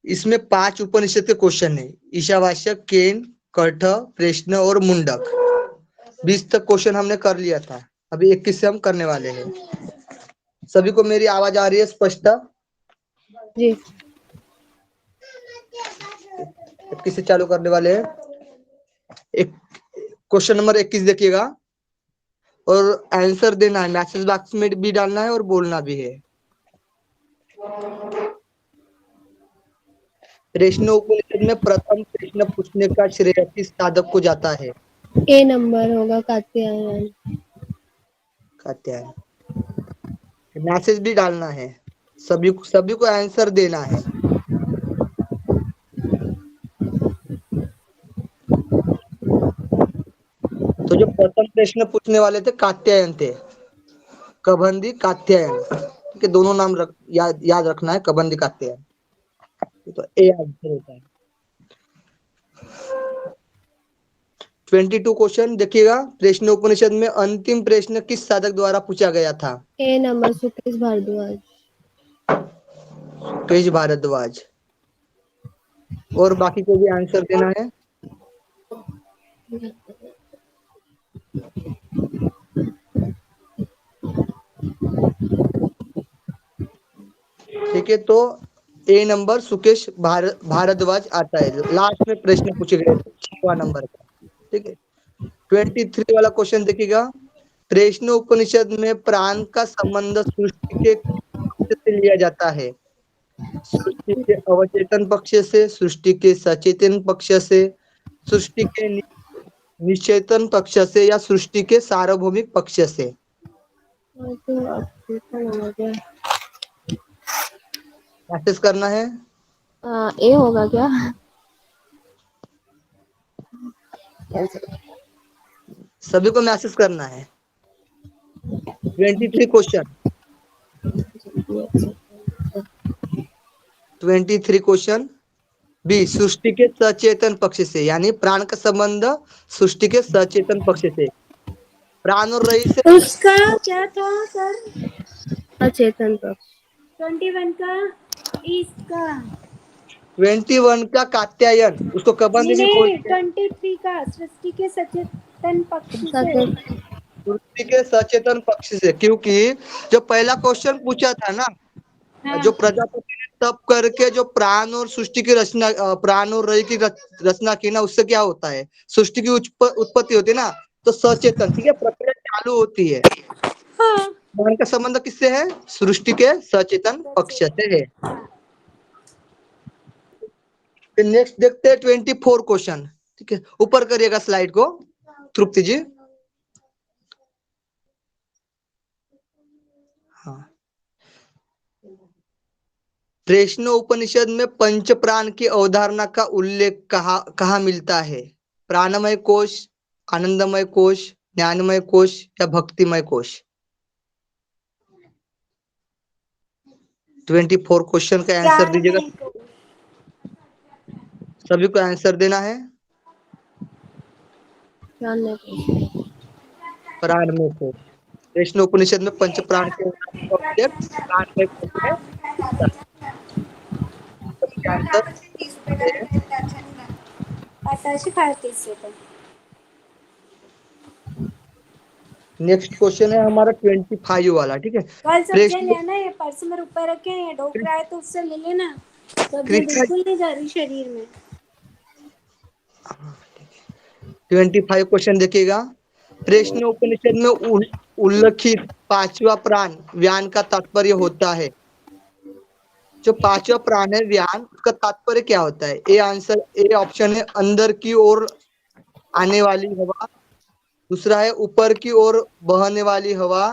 इसमें 5 उपनिषद के क्वेश्चन है। ईशावास्य, केन, कठ, प्रश्न और मुंडक। 20 तक क्वेश्चन हमने कर लिया था, अभी 21 से हम करने वाले हैं। सभी को मेरी आवाज आ रही है स्पष्ट? जी। 21 से चालू करने वाले हैं। एक क्वेश्चन नंबर 21 देखिएगा और आंसर देना है, मैसेज बॉक्स में भी डालना है और बोलना भी है। प्रश्न उपनिषद में प्रथम प्रश्न पूछने का श्रेय किस साधक को जाता है? ए नंबर होगा कात्यायन। कात्यायन। मैसेज भी डालना है, सभी को आंसर देना है। तो जो प्रथम प्रश्न पूछने वाले थे कात्यायन थे, कबंदी कात्यायन। ठीक है, दोनों नाम याद रखना है, कबंदी कात्यायन। तो ए आंसर होता है। 22 क्वेश्चन देखिएगा। प्रश्न उपनिषद में अंतिम प्रश्न किस साधक द्वारा पूछा गया था? ए नंबर सुकेश भारद्वाज। सुकेश भारद्वाज। और बाकी को भी आंसर देना है। ठीक है, तो ए नंबर सुकेश भारद्वाज आता है। लास्ट में प्रश्न पूछे गए थे 6वां नंबर का। ठीक है, 23 वाला क्वेश्चन देखिएगा। प्रश्न उपनिषद में प्राण का संबंध सृष्टि के पक्ष से लिया जाता है? सृष्टि के अवचेतन पक्ष से, सृष्टि के सचेतन पक्ष से, सृष्टि के निश्चेतन पक्ष से या सृष्टि के सार्वभौमिक पक्ष से? मैसेज करना है। ए होगा क्या? सभी को मैसेज करना है। 23 क्वेश्चन 23 क्वेश्चन बी, सृष्टि के सचेतन पक्ष से, यानी प्राण का संबंध सृष्टि के सचेतन पक्ष से। प्राण और रही से उसका क्या था सर? अचेतन पक्ष। 21 का इसका 21 का कात्यायन, उसको कबंदी भी बोलते हैं। 23 का सृष्टि के सचेतन पक्ष से। सृष्टि के सचेतन पक्ष से, क्योंकि जो पहला क्वेश्चन पूछा था ना, हाँ। जो प्रजापति ने तप करके जो प्राण और सृष्टि की रचना, प्राण और रई की रचना की ना, उससे क्या होता है? सृष्टि की उत्पत्ति होती है ना, तो सचेतन, ठीक है, प्रक्रिया चालू होती है। हाँ। प्राण का संबंध किससे है? सृष्टि के सचेतन पक्ष से है। फिर नेक्स्ट देखते हैं 24 क्वेश्चन। ठीक है, ऊपर करिएगा स्लाइड को तृप्ति जी। हाँ, प्रश्न उपनिषद में पंच प्राण की अवधारणा का उल्लेख कहाँ मिलता है? प्राणमय कोश, आनंदमय कोश, ज्ञानमय कोश या भक्तिमय कोश? 24 क्वेश्चन का आंसर दीजिएगा। सभी को आंसर देना है। प्राणमय कोश। प्रश्न उपनिषद में पंच प्राण के प्राणमय कोश में मिलता है। सभी आंसर नेक्स्ट क्वेश्चन है हमारा 25 वाला। ठीक है, कल सब्जियां लेना, ये पर्स में ऊपर रखे हैं, ये ढोक रहा है तो उससे ले लेना। सब्जियां बिल्कुल नहीं जा रही शरीर में। 25 क्वेश्चन देखिएगा। प्रश्न उपनिषद में उल्लेखित 5वां प्राण व्यान का तात्पर्य होता है? जो 5वां प्राण है व्यान, उसका तात्पर्य क्या होता है? ए ऑप्शन है अंदर की ओर आने वाली हवा, दूसरा है ऊपर की ओर बहने वाली हवा,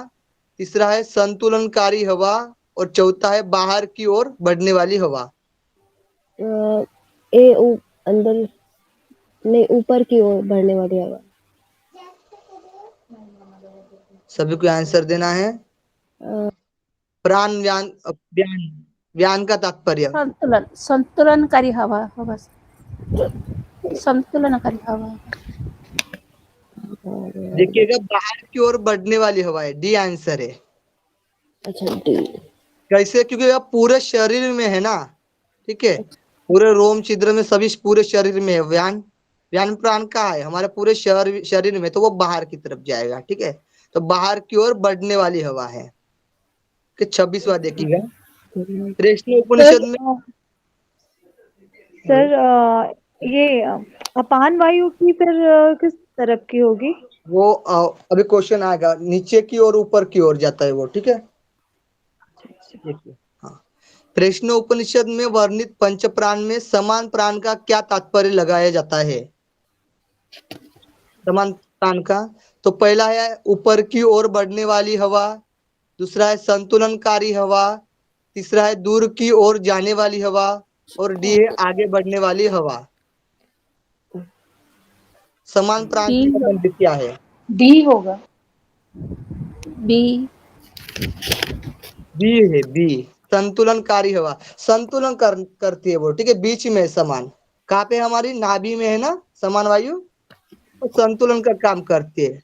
तीसरा है संतुलनकारी हवा और चौथा है बाहर की ओर बढ़ने वाली हवा। अंदर नहीं, ऊपर की ओर बढ़ने वाली हवा। सभी को आंसर देना है। प्राण व्यान का तात्पर्य संतुलनकारी हवा, संतुलनकारी हवा। देखिएगा बाहर की ओर बढ़ने वाली हवा है, डी आंसर है। अच्छा डी। कैसे? क्योंकि आप पूरे शरीर में है ना, ठीक है, पूरे रोम छिद्र में, सभी पूरे शरीर में है। व्यान व्यान प्राण कहाँ है? हमारे पूरे शरीर में, तो वो बाहर की तरफ जाएगा, ठीक है। तो बाहर की ओर बढ़ने वाली हवा है। कि 26वां देखिएगा, प्रश्न सर उपनिषद में। सर ये अपान वायु की फिर किस तरफ की होगी? वो अभी क्वेश्चन आएगा, नीचे की ओर ऊपर की ओर जाता है वो, ठीक है। देखिए, हाँ, प्रश्न उपनिषद में वर्णित पंच प्राण में समान प्राण का क्या तात्पर्य लगाया जाता है? समान प्राण का, तो पहला है ऊपर की ओर बढ़ने वाली हवा, दूसरा है संतुलनकारी हवा, तीसरा है दूर की ओर जाने वाली हवा, और डी है आगे बढ़ने वाली हवा। समान प्राण बी से संबंधित क्या है? डी होगा। बी बी है, बी। संतुलनकारी हवा, संतुलन करती है वो, ठीक है, बीच में है समान। कहाँ पे? हमारी नाभि में है ना समान वायु, वो संतुलन का काम करती है।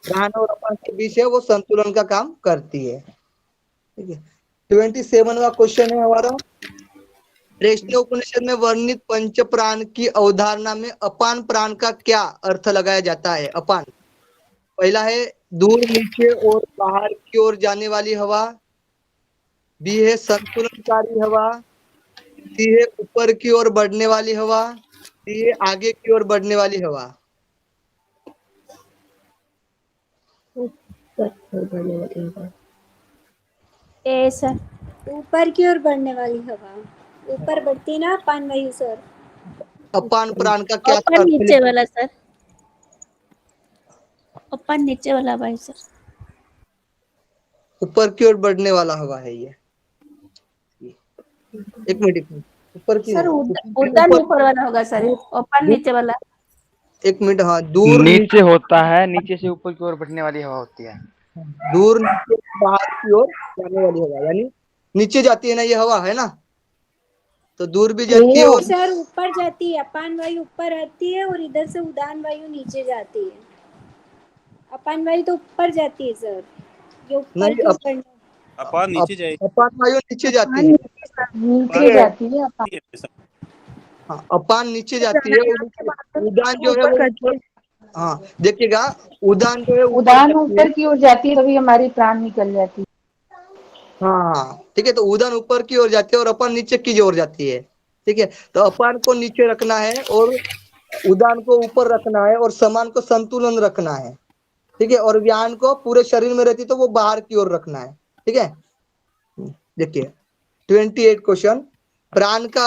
प्राण और अपान के बीच है, वो संतुलन का काम करती है, ठीक है। 27वां क्वेश्चन है हमारा, प्रश्न उपनिषद में वर्णित पंच प्राण की अवधारणा में अपान प्राण का क्या अर्थ लगाया जाता है? अपान, पहला है दूर, नीचे और बाहर की ओर जाने वाली हवा, बी है संतुलनकारी हवा, सी है ऊपर की ओर बढ़ने वाली हवा, डी है आगे की ओर बढ़ने वाली हवा। बढ़ने वाली हवा। ए सर। ऊपर की ओर बढ़ने वाली हवा, ऊपर बढ़ती है ना अपान वायु सर। अपान प्राण का क्या ओपन अर्थ नीचे वाला सर, ओपन नीचे वाला भाई सर। ऊपर की ओर बढ़ने वाला हवा है ये। एक मिनट, एक मिनट, ऊपर की सर नहीं, उड़ान ऊपर, ऊपर वाला होगा सर, ओपन नीचे वाला। एक मिनट, हाँ, दूर नीचे होता है, नीचे से ऊपर की ओर बढ़ने वाली हवा होती है। दूर, नीचे, बाहर की ओर जाने वाली हवा, यानी नीचे जाती है ना ये हवा, है ना, तो दूर भी जाती है और सर ऊपर जाती है, अपान वायु ऊपर आती है और इधर से उदान वायु नीचे जाती है। अपान वायु तो ऊपर जाती है सर, ये ऊपर नहीं, की ओर बढ़ने। अपान नीचे जाएगी। अपान वायु नीचे जाती अपान है, नीचे जाती है अपान। हाँ, अपान नीचे जाती है, उदान जो है वो ऊपर। हाँ, देखिएगा, उदान जो है ऊपर उदान जाती है। ऊपर की ओर जाती है, तभी हमारी प्राण निकल जाती है। हाँ, ठीक है, तो उदान ऊपर की ओर जाती है और अपान नीचे की ओर जाती है, ठीक है। तो अपान को नीचे रखना है और उदान को ऊपर रखना है और समान को संतुलन रखना है, ठीक है, और व्यान को पूरे शरीर में रहती तो वो बाहर की ओर रखना है, ठीक है। देखिए 28 क्वेश्चन, प्राण का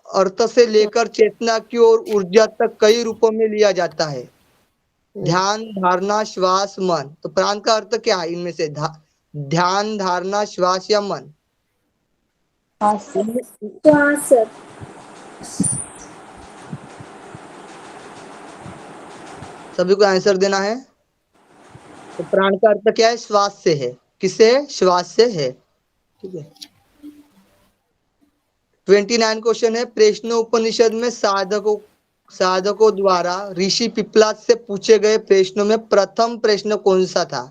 अर्थ से लेकर चेतना की ओर ऊर्जा तक कई रूपों में लिया जाता है। ध्यान, धारणा, श्वास, मन। तो प्राण का अर्थ क्या है इनमें से? ध्यान, धारणा, श्वास या मन? हाँ तो हाँ सर, सभी को आंसर देना है। तो प्राण का अर्थ क्या है? श्वास से है। किससे है? श्वास से है, ठीक है। 29 क्वेश्चन है, प्रश्न उपनिषद में साधकों द्वारा ऋषि पिपलाद से पूछे गए प्रश्नों में प्रथम प्रश्न कौन सा था?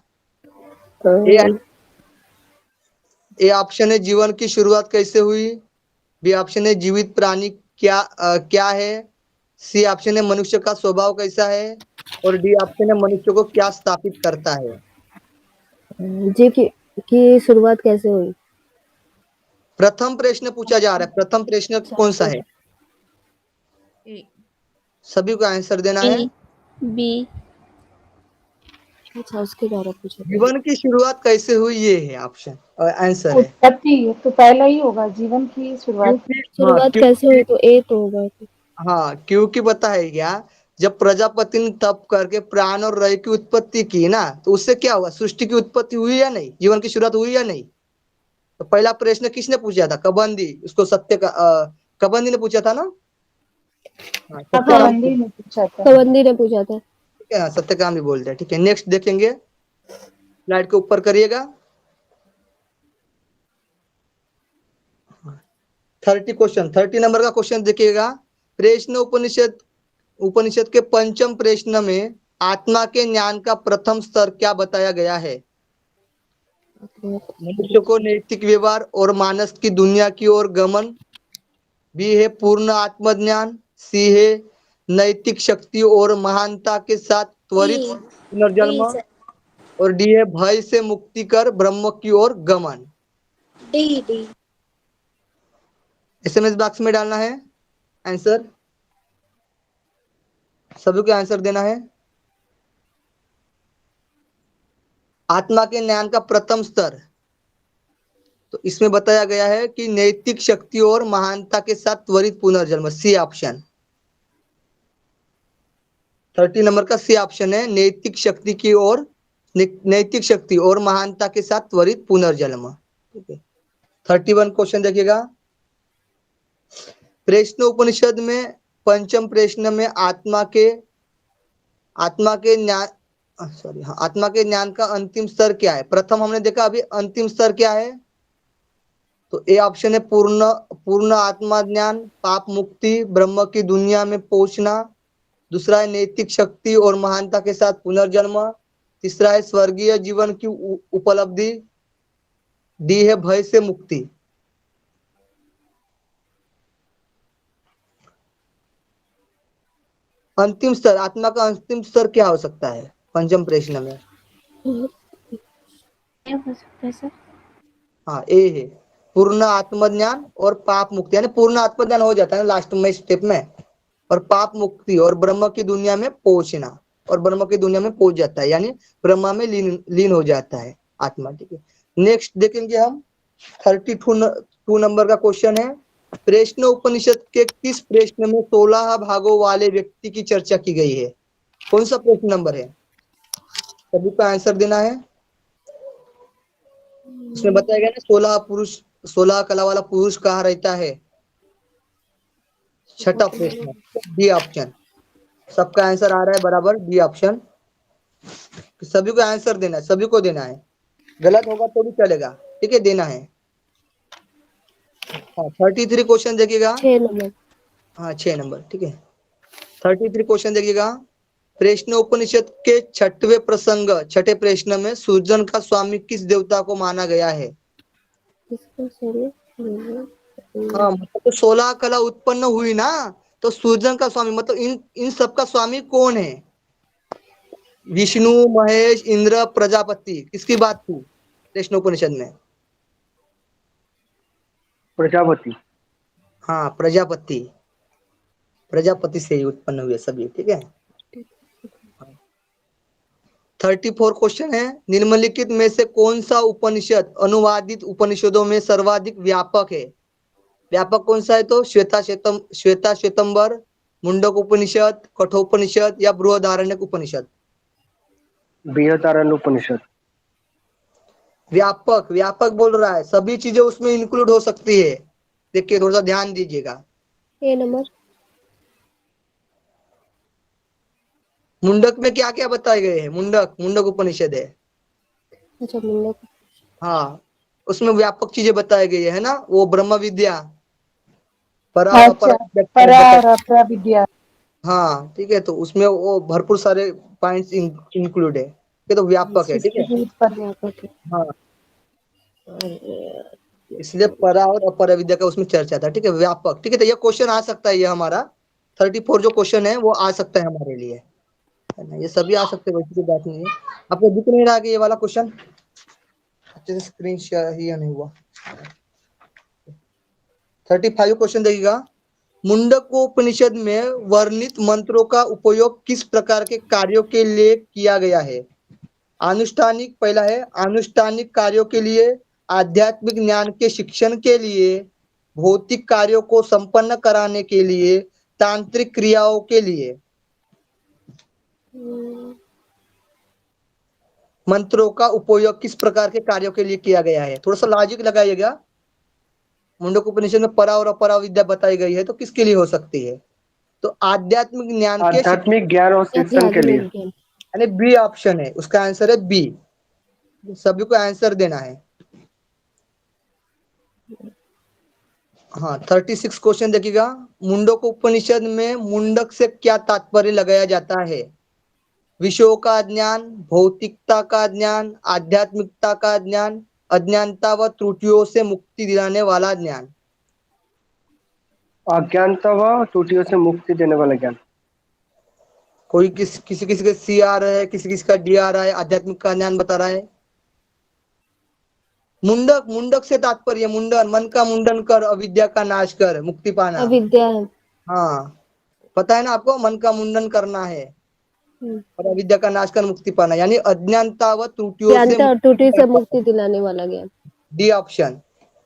ए ऑप्शन है जीवन की शुरुआत कैसे हुई, बी ऑप्शन है जीवित प्राणी क्या है, सी ऑप्शन है मनुष्य का स्वभाव कैसा है, और डी ऑप्शन है मनुष्य को क्या स्थापित करता है। जी की शुरुआत कैसे हुई? प्रथम प्रश्न पूछा जा रहा है, प्रथम प्रश्न कौन सा है? सभी को आंसर देना है। बी। अच्छा, उसके द्वारा पूछा था। जीवन की शुरुआत कैसे हुई, ये है ऑप्शन और आंसर है। उत्पत्ति तो पहला ही होगा, जीवन की शुरुआत। शुरुआत कैसे हुई? तो ए तो होगा। हाँ, क्योंकि पता है क्या, जब प्रजापति ने तप करके प्राण और रय की उत्पत्ति की ना, तो उससे क्या हुआ? सृष्टि की उत्पत्ति हुई या नहीं? जीवन की शुरुआत हुई या नहीं? तो पहला प्रश्न किसने पूछा था? कबंदी, उसको कबंदी ने पूछा था ना। हाँ, सत्यकाम, कबंदी ने पूछा था। कबंदी ने पूछा था। ठीक है, हाँ, सत्यकाम भी बोलते हैं, ठीक है। नेक्स्ट देखेंगे, स्लाइड के ऊपर करिएगा। 30 क्वेश्चन, 30 नंबर का क्वेश्चन देखिएगा, प्रश्न उपनिषद उपनिषद के पंचम प्रश्न में आत्मा के ज्ञान का प्रथम स्तर क्या बताया गया है? मनुष्य को नैतिक व्यवहार और मानस की दुनिया की ओर गमन। बी है पूर्ण आत्मज्ञान। सी है नैतिक शक्ति और महानता के साथ त्वरित डी पुनर्जन्म। सर, और डी है भय से मुक्ति कर ब्रह्म की ओर गमन। डी एसएमएस बॉक्स में डालना है आंसर, सभी को आंसर देना है। आत्मा के ज्ञान का प्रथम स्तर, तो इसमें बताया गया है कि नैतिक शक्ति और महानता के साथ त्वरित पुनर्जन्म, सी ऑप्शन। 30 नंबर का सी ऑप्शन है, नैतिक शक्ति की ओर, नैतिक शक्ति और महानता के साथ त्वरित पुनर्जन्म। ठीक है, 31 क्वेश्चन देखिएगा। प्रश्न उपनिषद में पंचम प्रश्न में आत्मा के ज्ञान आत्मा के ज्ञान का अंतिम स्तर क्या है? प्रथम हमने देखा, अभी अंतिम स्तर क्या है? तो ए ऑप्शन है पूर्ण आत्मा ज्ञान, पाप मुक्ति, ब्रह्म की दुनिया में पहुंचना। दूसरा है नैतिक शक्ति और महानता के साथ पुनर्जन्म। तीसरा है स्वर्गीय जीवन की उपलब्धि। डी है भय से मुक्ति। अंतिम स्तर, आत्मा का अंतिम स्तर क्या हो सकता है पंचम प्रश्न में? क्या हो सकता है सर? हाँ, ए है पूर्ण आत्मज्ञान और पाप मुक्ति, यानी पूर्ण आत्मज्ञान हो जाता है लास्ट में स्टेप में, और पाप मुक्ति और ब्रह्म की दुनिया में पहुंचना, और ब्रह्म की दुनिया में पहुंच जाता है, यानी ब्रह्म में लीन हो जाता है आत्मा। ठीक है, नेक्स्ट देखेंगे हम 32 नंबर का क्वेश्चन है। प्रश्न उपनिषद के किस प्रश्न में 16 भागों वाले व्यक्ति की चर्चा की गई है? कौन सा प्रश्न नंबर है? सभी को आंसर देना है। उसमें बताया गया ना 16 कला वाला पुरुष कहाँ रहता है? छठा प्रश्न, डी ऑप्शन। सबका आंसर आ रहा है बराबर, डी ऑप्शन। सभी को आंसर देना है, सभी को देना है, गलत होगा तो भी चलेगा। ठीक है, देना है। हाँ, 33 क्वेश्चन देखिएगा। 6 नंबर। हाँ, 6 नंबर। ठीक है, 33 क्वेश्चन देखिएगा। प्रश्न उपनिषद के छठवें प्रसंग, छठे प्रश्न में सृजन का स्वामी किस देवता को माना गया है? इसको सही हाँ, मतलब तो 16 कला उत्पन्न हुई ना, तो सृजन का स्वामी मतलब इन सब का स्वामी कौन है? विष्णु, महेश, इंद्र, प्रजापति, किसकी बात थी प्रश्न उपनिषद में? प्रजापति। हाँ, प्रजापति से ही उत्पन्न हुए सभी। ठीक है, 34 क्वेश्चन है। निम्नलिखित में से कौन सा उपनिषद अनुवादित उपनिषदों में सर्वाधिक व्यापक है? व्यापक कौन सा है? तो श्वेता श्वेतंबर, मुंडक उपनिषद, कठोपनिषद या बृहदारण्यक उपनिषद? बृहदारण्यक उपनिषद। व्यापक बोल रहा है, सभी चीजें उसमें इंक्लूड हो सकती है। देखिए, थोड़ा सा ध्यान दीजिएगा। ए नंबर। मुंडक में क्या क्या बताए गए हैं? मुंडक उपनिषद है। अच्छा, मुंडक। हाँ, उसमें व्यापक चीजें बताई गई है ना, वो ब्रह्म विद्या, परा और अपरा विद्या। हाँ, ठीक है, तो उसमें वो भरपूर सारे पॉइंट्स इंक्लूड है। ये तो व्यापक है। ठीक है, हाँ, इसलिए परा और अपर विद्या का उसमें चर्चा था। ठीक है, व्यापक। ठीक है, तो ये क्वेश्चन आ सकता है, ये हमारा 34 जो क्वेश्चन है वो आ सकता है हमारे लिए, है ना, ये सभी आ सकते हैं, वैसी कोई बात नहीं है। आपको दिख नहीं रहा कि ये वाला क्वेश्चन अच्छे से स्क्रीन शेयर ही नहीं हुआ। 35 क्वेश्चन देखिएगा। मुंडकोपनिषद में वर्णित मंत्रों का उपयोग किस प्रकार के कार्यों के लिए किया गया है? अनुष्ठानिक, पहला है अनुष्ठानिक कार्यों के लिए, आध्यात्मिक ज्ञान के शिक्षण के लिए, भौतिक कार्यों को संपन्न कराने के लिए, तांत्रिक क्रियाओं के लिए। मंत्रों का उपयोग किस प्रकार के कार्यों के लिए किया गया है? थोड़ा सा लॉजिक लगाइएगा। मुंडक उपनिषद में परा और अपरा विद्या बताई गई है, तो किसके लिए हो सकती है? तो आध्यात्मिक ज्ञान के, आध्यात्मिक ज्ञान और शिक्षण के लिए, यानी बी ऑप्शन है, उसका आंसर है बी। सभी को आंसर देना है। हाँ 36 क्वेश्चन देखिएगा। मुंडक उपनिषद में मुंडक से क्या तात्पर्य लगाया जाता है? विषयों का ज्ञान, भौतिकता का ज्ञान, आध्यात्मिकता का ज्ञान, अज्ञानता व त्रुटियों से मुक्ति दिलाने वाला ज्ञान। अज्ञानता व त्रुटियों से मुक्ति देने वाला ज्ञान। कोई किसी किसी का सी आ रहा है, किसी किसी का डी आ रहा है। आध्यात्मिक का ज्ञान बता रहा है। मुंडक, मुंडक से तात्पर्य मुंडन, मन का मुंडन कर, अविद्या का नाश कर, मुक्ति पाना। अविद्या है। हाँ पता है ना आपको, मन का मुंडन करना है और अविद्या का नाश कर मुक्ति पाना, यानी अज्ञानता व त्रुटियों से ज्ञानता और त्रुटि से मुक्ति दिलाने वाला ज्ञान। D option.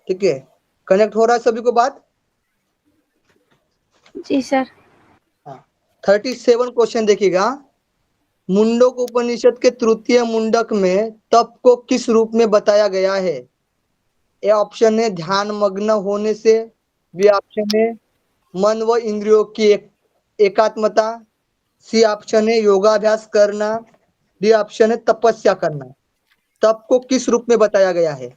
ठीक है, कनेक्ट हो रहा है सभी को बात? जी सर। 37 क्वेश्चन देखिएगा। मुंडक उपनिषद के तृतीय मुंडक में तप को किस रूप में बताया गया है? ए ऑप्शन है ध्यान मग्न होने से, बी ऑप्शन है मन व इंद्रियों की एकात्मता, सी ऑप्शन है योगाभ्यास करना, डी ऑप्शन है तपस्या करना। तप को किस रूप में बताया गया है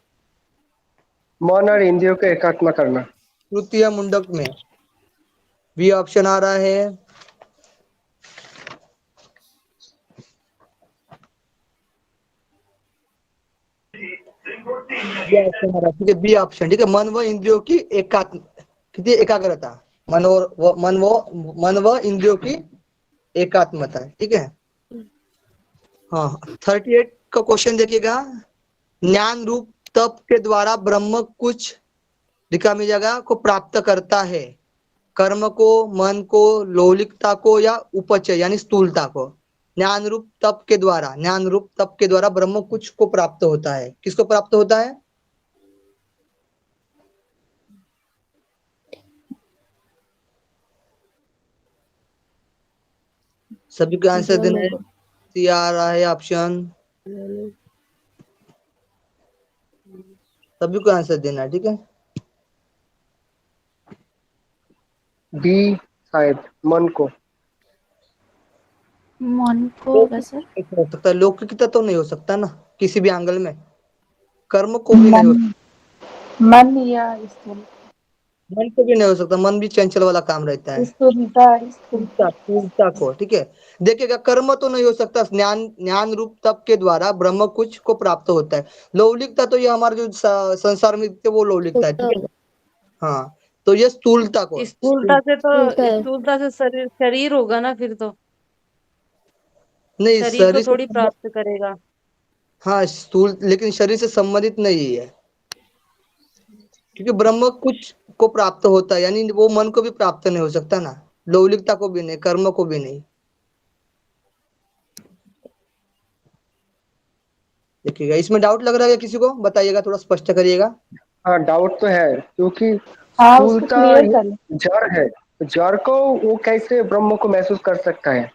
मन और इंद्रियों को एकात्म करना। तृतीय मुंडक में? बी ऑप्शन आ रहा है। बी ऑप्शन आ रहा है, ठीक है, बी ऑप्शन। ठीक है, मन व इंद्रियों की एकाग्रता, मन व इंद्रियों की एकात्मता। ठीक है। हाँ 38 का क्वेश्चन देखिएगा। ज्ञान रूप तप के द्वारा ब्रह्म कुछ लिखा मिल जाएगा को प्राप्त करता है। कर्म को, मन को, लौलिकता को या उपचय यानी स्थूलता को। ज्ञान रूप तप के द्वारा ब्रह्म कुछ को प्राप्त होता है। किसको प्राप्त होता है? सभी को आंसर देना है। सी आ रहा है ऑप्शन, सभी को आंसर देना है। ठीक है, बी शायद मन को। मन को होगा सर। हो सकता है, लौकिकता तो नहीं हो सकता ना किसी भी एंगल में। कर्म को भी नहीं हो सकता, मन या स्थूल मन को भी नहीं हो सकता। मन भी चंचल वाला काम रहता है। स्थूलता को। ठीक है, देखिएगा कर्म तो नहीं हो सकता। ज्ञान रूप तप के द्वारा ब्रह्म कुछ को प्राप्त होता है। लौलिकता तो ये हमारे जो संसार में दिखते वो लौलिकता है। ठीक है, हाँ तो ये स्थूलता को। स्थूलता से तो स्थूलता है। स्थूलता से शरीर होगा ना, फिर तो नहीं, शरीर को शरीर थोड़ी से, प्राप्त करेगा। हाँ स्थूल, लेकिन शरीर से संबंधित नहीं है, क्योंकि ब्रह्म कुछ को प्राप्त होता है, यानी वो मन को भी प्राप्त नहीं हो सकता ना, लौलिकता को भी नहीं, कर्म को भी नहीं। देखिएगा, इसमें डाउट लग रहा है किसी को? बताइएगा, थोड़ा स्पष्ट करिएगा। हाँ डाउट तो है, क्योंकि हाँ उसको स्थूलता क्लियर कर ले। जड़ है। जड़ को वो कैसे ब्रह्म को महसूस कर सकता है?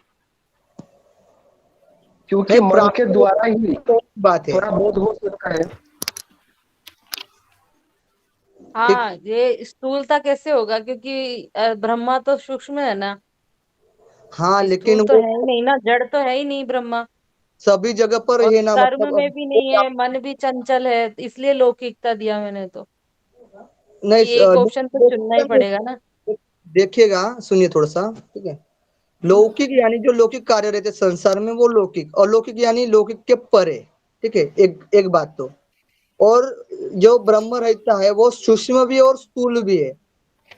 क्योंकि नहीं, मन प्राप्त के द्वारा ही तो बात है। थोड़ा बोध हो सकता है। हाँ, ये स्थूलता कैसे होगा, क्योंकि ब्रह्मा तो सूक्ष्म है ना। हाँ लेकिन स्थूल तो वो है ही नहीं ना, जड़ तो है ही नहीं ब्रह्मा। सभी जगह पर और है ना, कर्म मतलब में भी नहीं है, मन भी चंचल है, इसलिए लौकिकता दिया मैंने तो। नहीं एक ऑप्शन तो चुनना ही पड़ेगा ना। देखिएगा, सुनिए थोड़ा सा। ठीक है, लौकिक यानी जो लौकिक कार्य रहते संसार में वो लौकिक, और लौकिक यानी लौकिक के परे। ठीक है, एक बात तो। और जो ब्रह्म रहता है वो सूक्ष्म भी है और स्थूल भी है,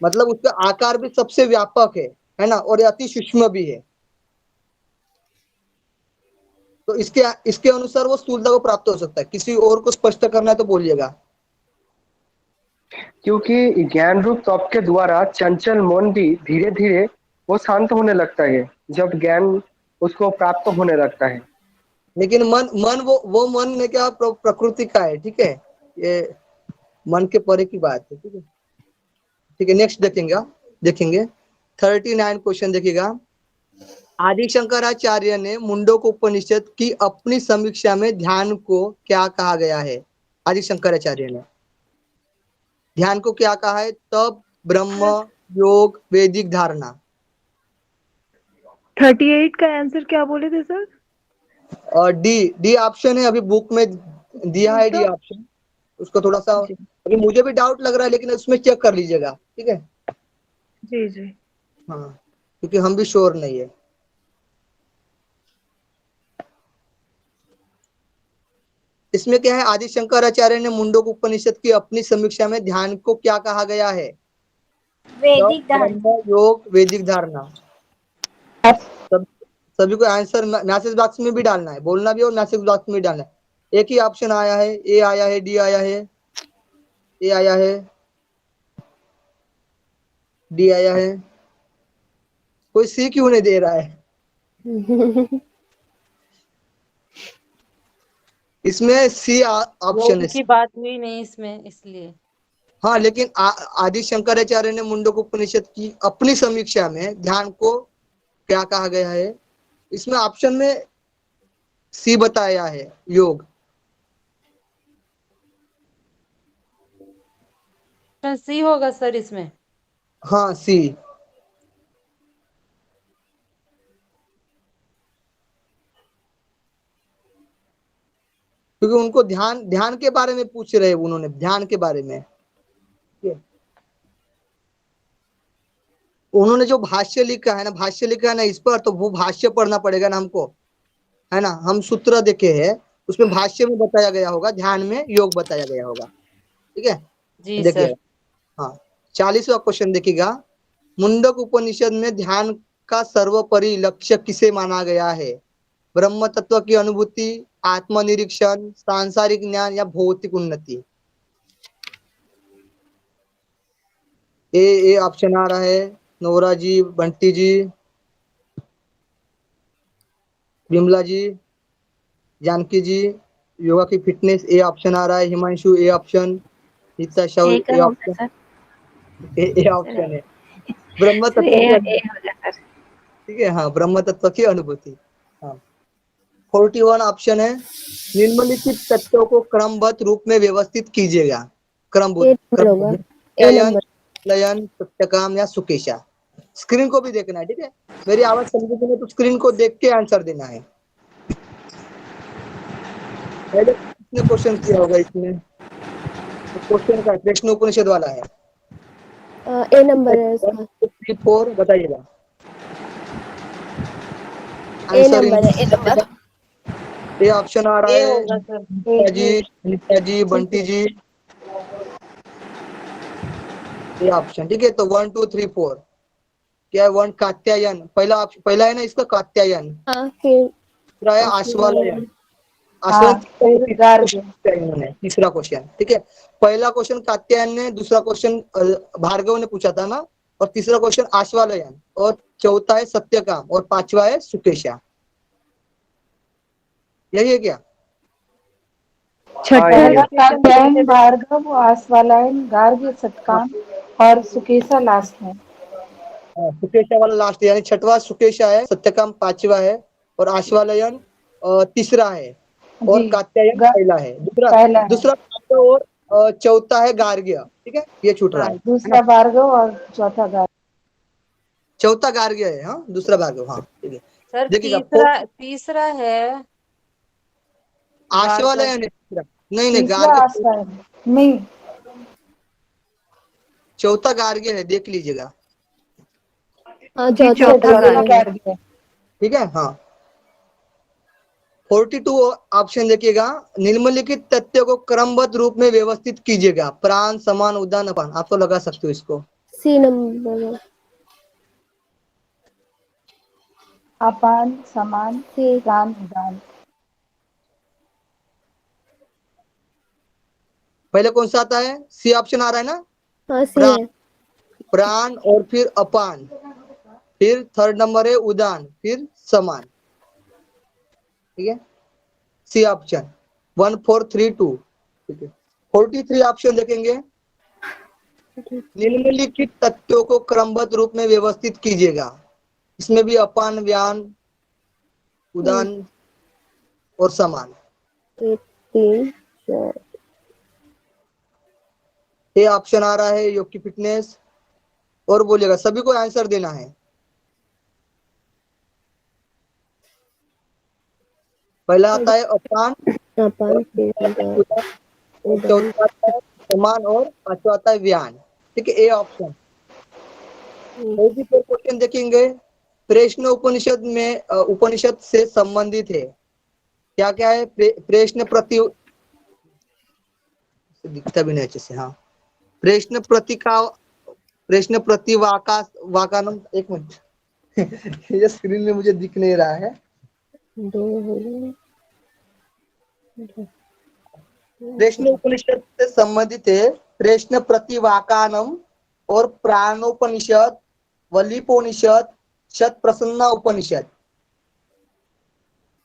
मतलब उसका आकार भी सबसे व्यापक है ना, और अति सूक्ष्म भी है। तो इसके अनुसार वो स्थूलता को प्राप्त हो सकता है। किसी और को स्पष्ट करना है तो बोलिएगा। क्योंकि ज्ञान रूप तप के द्वारा चंचल मन भी धीरे धीरे वो शांत होने लगता है जब ज्ञान उसको प्राप्त होने लगता है। लेकिन मन वो मन में क्या प्रकृति का है। ठीक है, ये मन के परे की बात है। ठीक है, ठीक है, नेक्स्ट देखेंगे 39 क्वेश्चन देखिएगा। आदि शंकराचार्य ने मुंडक उपनिषद की अपनी समीक्षा में ध्यान को क्या कहा गया है? आदि शंकराचार्य ने ध्यान को क्या कहा है? तप, ब्रह्म, योग, वैदिक धारणा। 38 का आंसर क्या बोले थे सर? और डी ऑप्शन है, अभी बुक में दिया है डी ऑप्शन। उसको थोड़ा सा, अभी मुझे भी डाउट लग रहा है, लेकिन उसमें चेक कर लीजिएगा। ठीक है। जी जी। हाँ, क्योंकि हम भी श्योर नहीं है। इसमें क्या है, आदि शंकराचार्य ने मुंडक उपनिषद की अपनी समीक्षा में ध्यान को क्या कहा गया है? वैदिक धारणा। ब्रह्म योग वैदिक धारणा। सब सभी को आंसर मैसेज बॉक्स में भी डालना है, बोलना भी और मैसेज बॉक्स में भी डालना है। एक ही ऑप्शन आया है, ए आया है, डी आया है, ए आया है, डी आया है, कोई सी क्यों नहीं दे रहा है? इसमें सी ऑप्शन योग है। की बात हुई नहीं इसमें, इसलिए। हाँ, लेकिन आदि शंकराचार्य ने मुंडक उपनिषद की अपनी समीक्षा में ध्यान को क्या कहा गया है? इसमें ऑप्शन में सी बताया है, योग। सी होगा सर इसमें। हाँ, सी। क्योंकि उनको ध्यान ध्यान के बारे में पूछ रहे हैं, उन्होंने ध्यान के बारे में। उन्होंने जो भाष्य लिखा है ना इस पर, तो वो भाष्य पढ़ना पड़ेगा ना हमको, है ना। हम सूत्र देखे हैं, उसमें भाष्य में बताया गया होगा, ध्यान में योग बताया गया होगा। ठीक है, जी देखिए। सर। हाँ, 40वां क्वेश्चन देखिएगा। मुंडक उपनिषद में ध्यान का सर्वोपरि लक्ष्य किसे माना गया है? ब्रह्म तत्व की अनुभूति, आत्मनिरीक्षण, सांसारिक ज्ञान या भौतिक उन्नति? ए ऑप्शन आ रहा है, नोरा जी, बंटी जी, विमला जी, जानकी जी। योगा की फिटनेस ए ऑप्शन आ रहा है, हिमांशु ए ऑप्शन, नीता शाह एक ए हो ऑप्शन, गया सर। ए ऑप्शन है। ब्रह्म सर तत्व की ए अनुभूति। हो गया सर। ठीक है, हाँ, ब्रह्म तत्व की अनुभूति। हाँ, 41 ऑप्शन है, निम्नलिखित तत्वों को क्रमबद्ध रूप में व्यवस्थित कीजिएगा। ए नंबर होगा, ए लयन, नंबर। लयन, सत्यकाम या सुकेशा। स्क्रीन को भी देखना है, ठीक है। मेरी आवाज समझ में तो स्क्रीन को देख के आंसर देना है। पहले किसने क्वेश्चन किया होगा इसमें? तो क्वेश्चन का प्रश्न उपनिषद वाला है। ए नंबर है इसका। 4 बताइएगा ए आंसर। नंबर है, ए नंबर। ये ऑप्शन आ रहा ए है, होगा सर। नीता जी, नीता जी, बंटी जी। ये ऑप्शन, ठीक है। तो 1 2 3 4 क्या है? 1 कात्यायन, पहला है ना इसका, कात्यायन। हाँ, फिर दूसरा है आश्वालयन। हाँ, फिर गार्ग्य। तीसरा क्वेश्चन, ठीक है। पहला क्वेश्चन कात्यायन ने, दूसरा क्वेश्चन भार्गव ने पूछा था ना, और तीसरा क्वेश्चन आश्वालयन, और चौथा है सत्यकाम, और पांचवा है सुकेशा। यही है क्या? छठा ये। कात्यायन, भार्गव, आश्वालायन, गार्ग्य, सतकाम और सुकेशा लास्ट में। सुकेशा वाला लास्ट, यानी छठवा सुकेशा है, सत्यकाम पांचवा है, और आश्वालयन तीसरा है, और जी, कात्यायन पहला है। पहला है। दूसरा भार्गव, और चौथा है गार्ग्य। ठीक है, ये छूट रहा हाँ, है ना? दूसरा भार्गव और चौथा गार्ग्य। चौथा गार्ग्य है, हाँ, दूसरा भार्गव। हाँ, ठीक है। सर देखिएगा, तीसरा है भार्गव। आश्वालयन है तीसरा। नहीं नहीं, तीसरा गार्ग्य आश्वालायन नहीं। चौथा गार्ग्य है, देख लीजिएगा। हाँ, जी, चौथा चौथा गार्ग्य है। गार्ग्य है। ठीक है, हाँ। 42 ऑप्शन देखिएगा। निम्नलिखित तथ्यों को क्रमबद्ध रूप में व्यवस्थित कीजिएगा। प्राण, समान, उदान, अपान। आप तो लगा सकते हो इसको। सी नंबर है। अपान, समान, सी। प्राण, उदान। पहले कौन सा आता है? सी ऑप्शन आ रहा है ना। हाँ, सी प्राण, है। प्राण, और फिर अपान, फिर थर्ड नंबर है उदान, फिर समान। ठीक है, सी ऑप्शन 1 4 3 2। ठीक है, 43 ऑप्शन देखेंगे। निम्नलिखित तथ्यों को क्रमबद्ध रूप में व्यवस्थित कीजिएगा। इसमें भी अपान, व्यान, उदान और समान। 1 3 4। ये ऑप्शन आ रहा है, योग की फिटनेस। और बोलिएगा, सभी को आंसर देना है। पहला आता है अपान, अपान, फिर उदान, चौथा आता है समान, और पांचवा आता है व्यान। ठीक है, ए ऑप्शन। और भी क्वेश्चन देखेंगे। प्रश्न उपनिषद में उपनिषद से संबंधित है। क्या क्या है? प्रश्न प्रति, दिखता भी नहीं अच्छे से। हाँ, प्रश्न प्रतिका, प्रश्न प्रतिवाका वाकानम। एक मिनट ये स्क्रीन में मुझे दिख नहीं रहा है। दो हो गए। प्रश्न उपनिषद से संबंधित है। प्रश्न प्रतिवाकानम और प्राणोपनिषद, वल्लीपोनिषद, शत प्रसन्ना उपनिषद।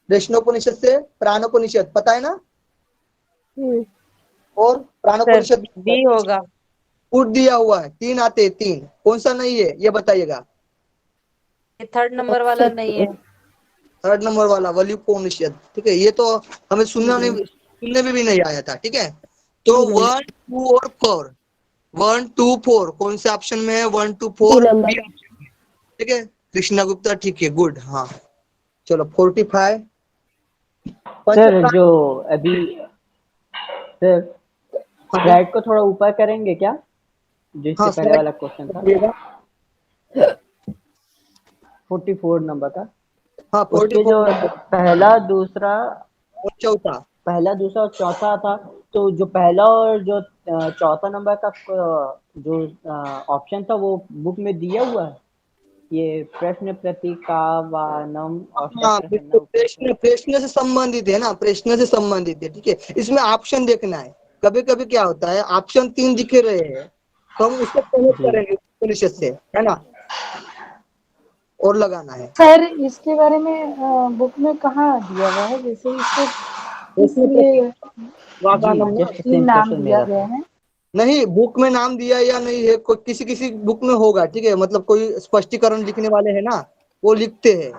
प्रश्नोपनिषद से प्राणोपनिषद पता है ना, और प्राणोपनिषद बी होगा। पुट दिया हुआ है। 3 आते हैं, 3 कौन सा नहीं है ये बताइएगा। ये थर्ड नंबर वाला नहीं है। थर्ड नंबर वाला वल्लीपोनिषद, ठीक है। ये तो हमें सुनने में भी नहीं आया था, ठीक है। तो 1, 2 और 4, 1, 2, 4 कौन से ऑप्शन में है? 1, 2, 4 बी नंबर। ठीक है। कृष्णा गुप्ता, ठीक है, गुड। हाँ चलो 45। सर जो अभी सर स्लाइड को थोड़ा ऊपर करेंगे क्या, जो इससे हाँ, पहले वाला क्वेश्चन था बताइएगा। 44 नंबर का। हाँ, उसके जो 44 पहला दूसरा और चौथा। पहला दूसरा और चौथा था, तो जो पहला और जो चौथा नंबर का जो ऑप्शन था वो बुक में दिया हुआ है। ये प्रश्न प्रतिकावानम और हाँ बिल्कुल, प्रश्न से संबंधित है ना, प्रश्न से संबंधित है, ठीक है। इसमें ऑप्शन देखना है। कभी कभी क्या होता है, ऑप्शन 3 दिख रहे हैं तो हम उसको कनेक्ट करेंगे उपनिषद से, है ना, और लगाना है। सर इसके बारे में बुक में कहाँ दिया हुआ है? जैसे इसको इसलिए वाकानम में जस्ट तीन सेम नाम क्वेश्चन दिया मेरा गया था। है। नहीं, बुक में नाम दिया या नहीं है, कोई किसी किसी बुक में होगा, ठीक है। मतलब कोई स्पष्टीकरण लिखने वाले हैं ना, वो लिखते हैं,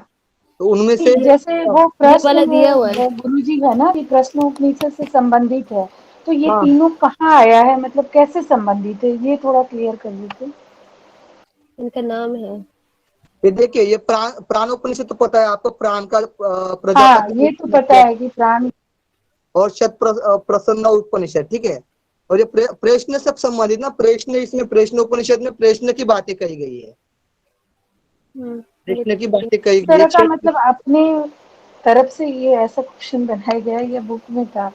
तो उनमें से जैसे वो ये प्रश्न वाला दिया हुआ है। गुरुजी है ना कि प्रश्न उपनिषद से संबंधित है, तो ये हाँ, तीनों कहाँ आया है, मतलब कैसे संबंधित है, ये थोड़ा क्लियर कर लीजिए। इनका नाम है। ये देखिए, ये प्राणोपनिषद तो पता है आपको, प्राण का हाँ, प्रजापति ये तो पता है कि प्राण। और प्रसन्न उपनिषद, ठीक है। और ये प्रश्न से संबंधित ना, प्रश्न, इसमें प्रश्न उपनिषद में प्रश्न की बातें कही गई है, प्रश्न की बातें कही इस गई तरह का है। मतलब अपने तरफ से ये ऐसा क्वेश्चन बनाया गया है या बुक में था?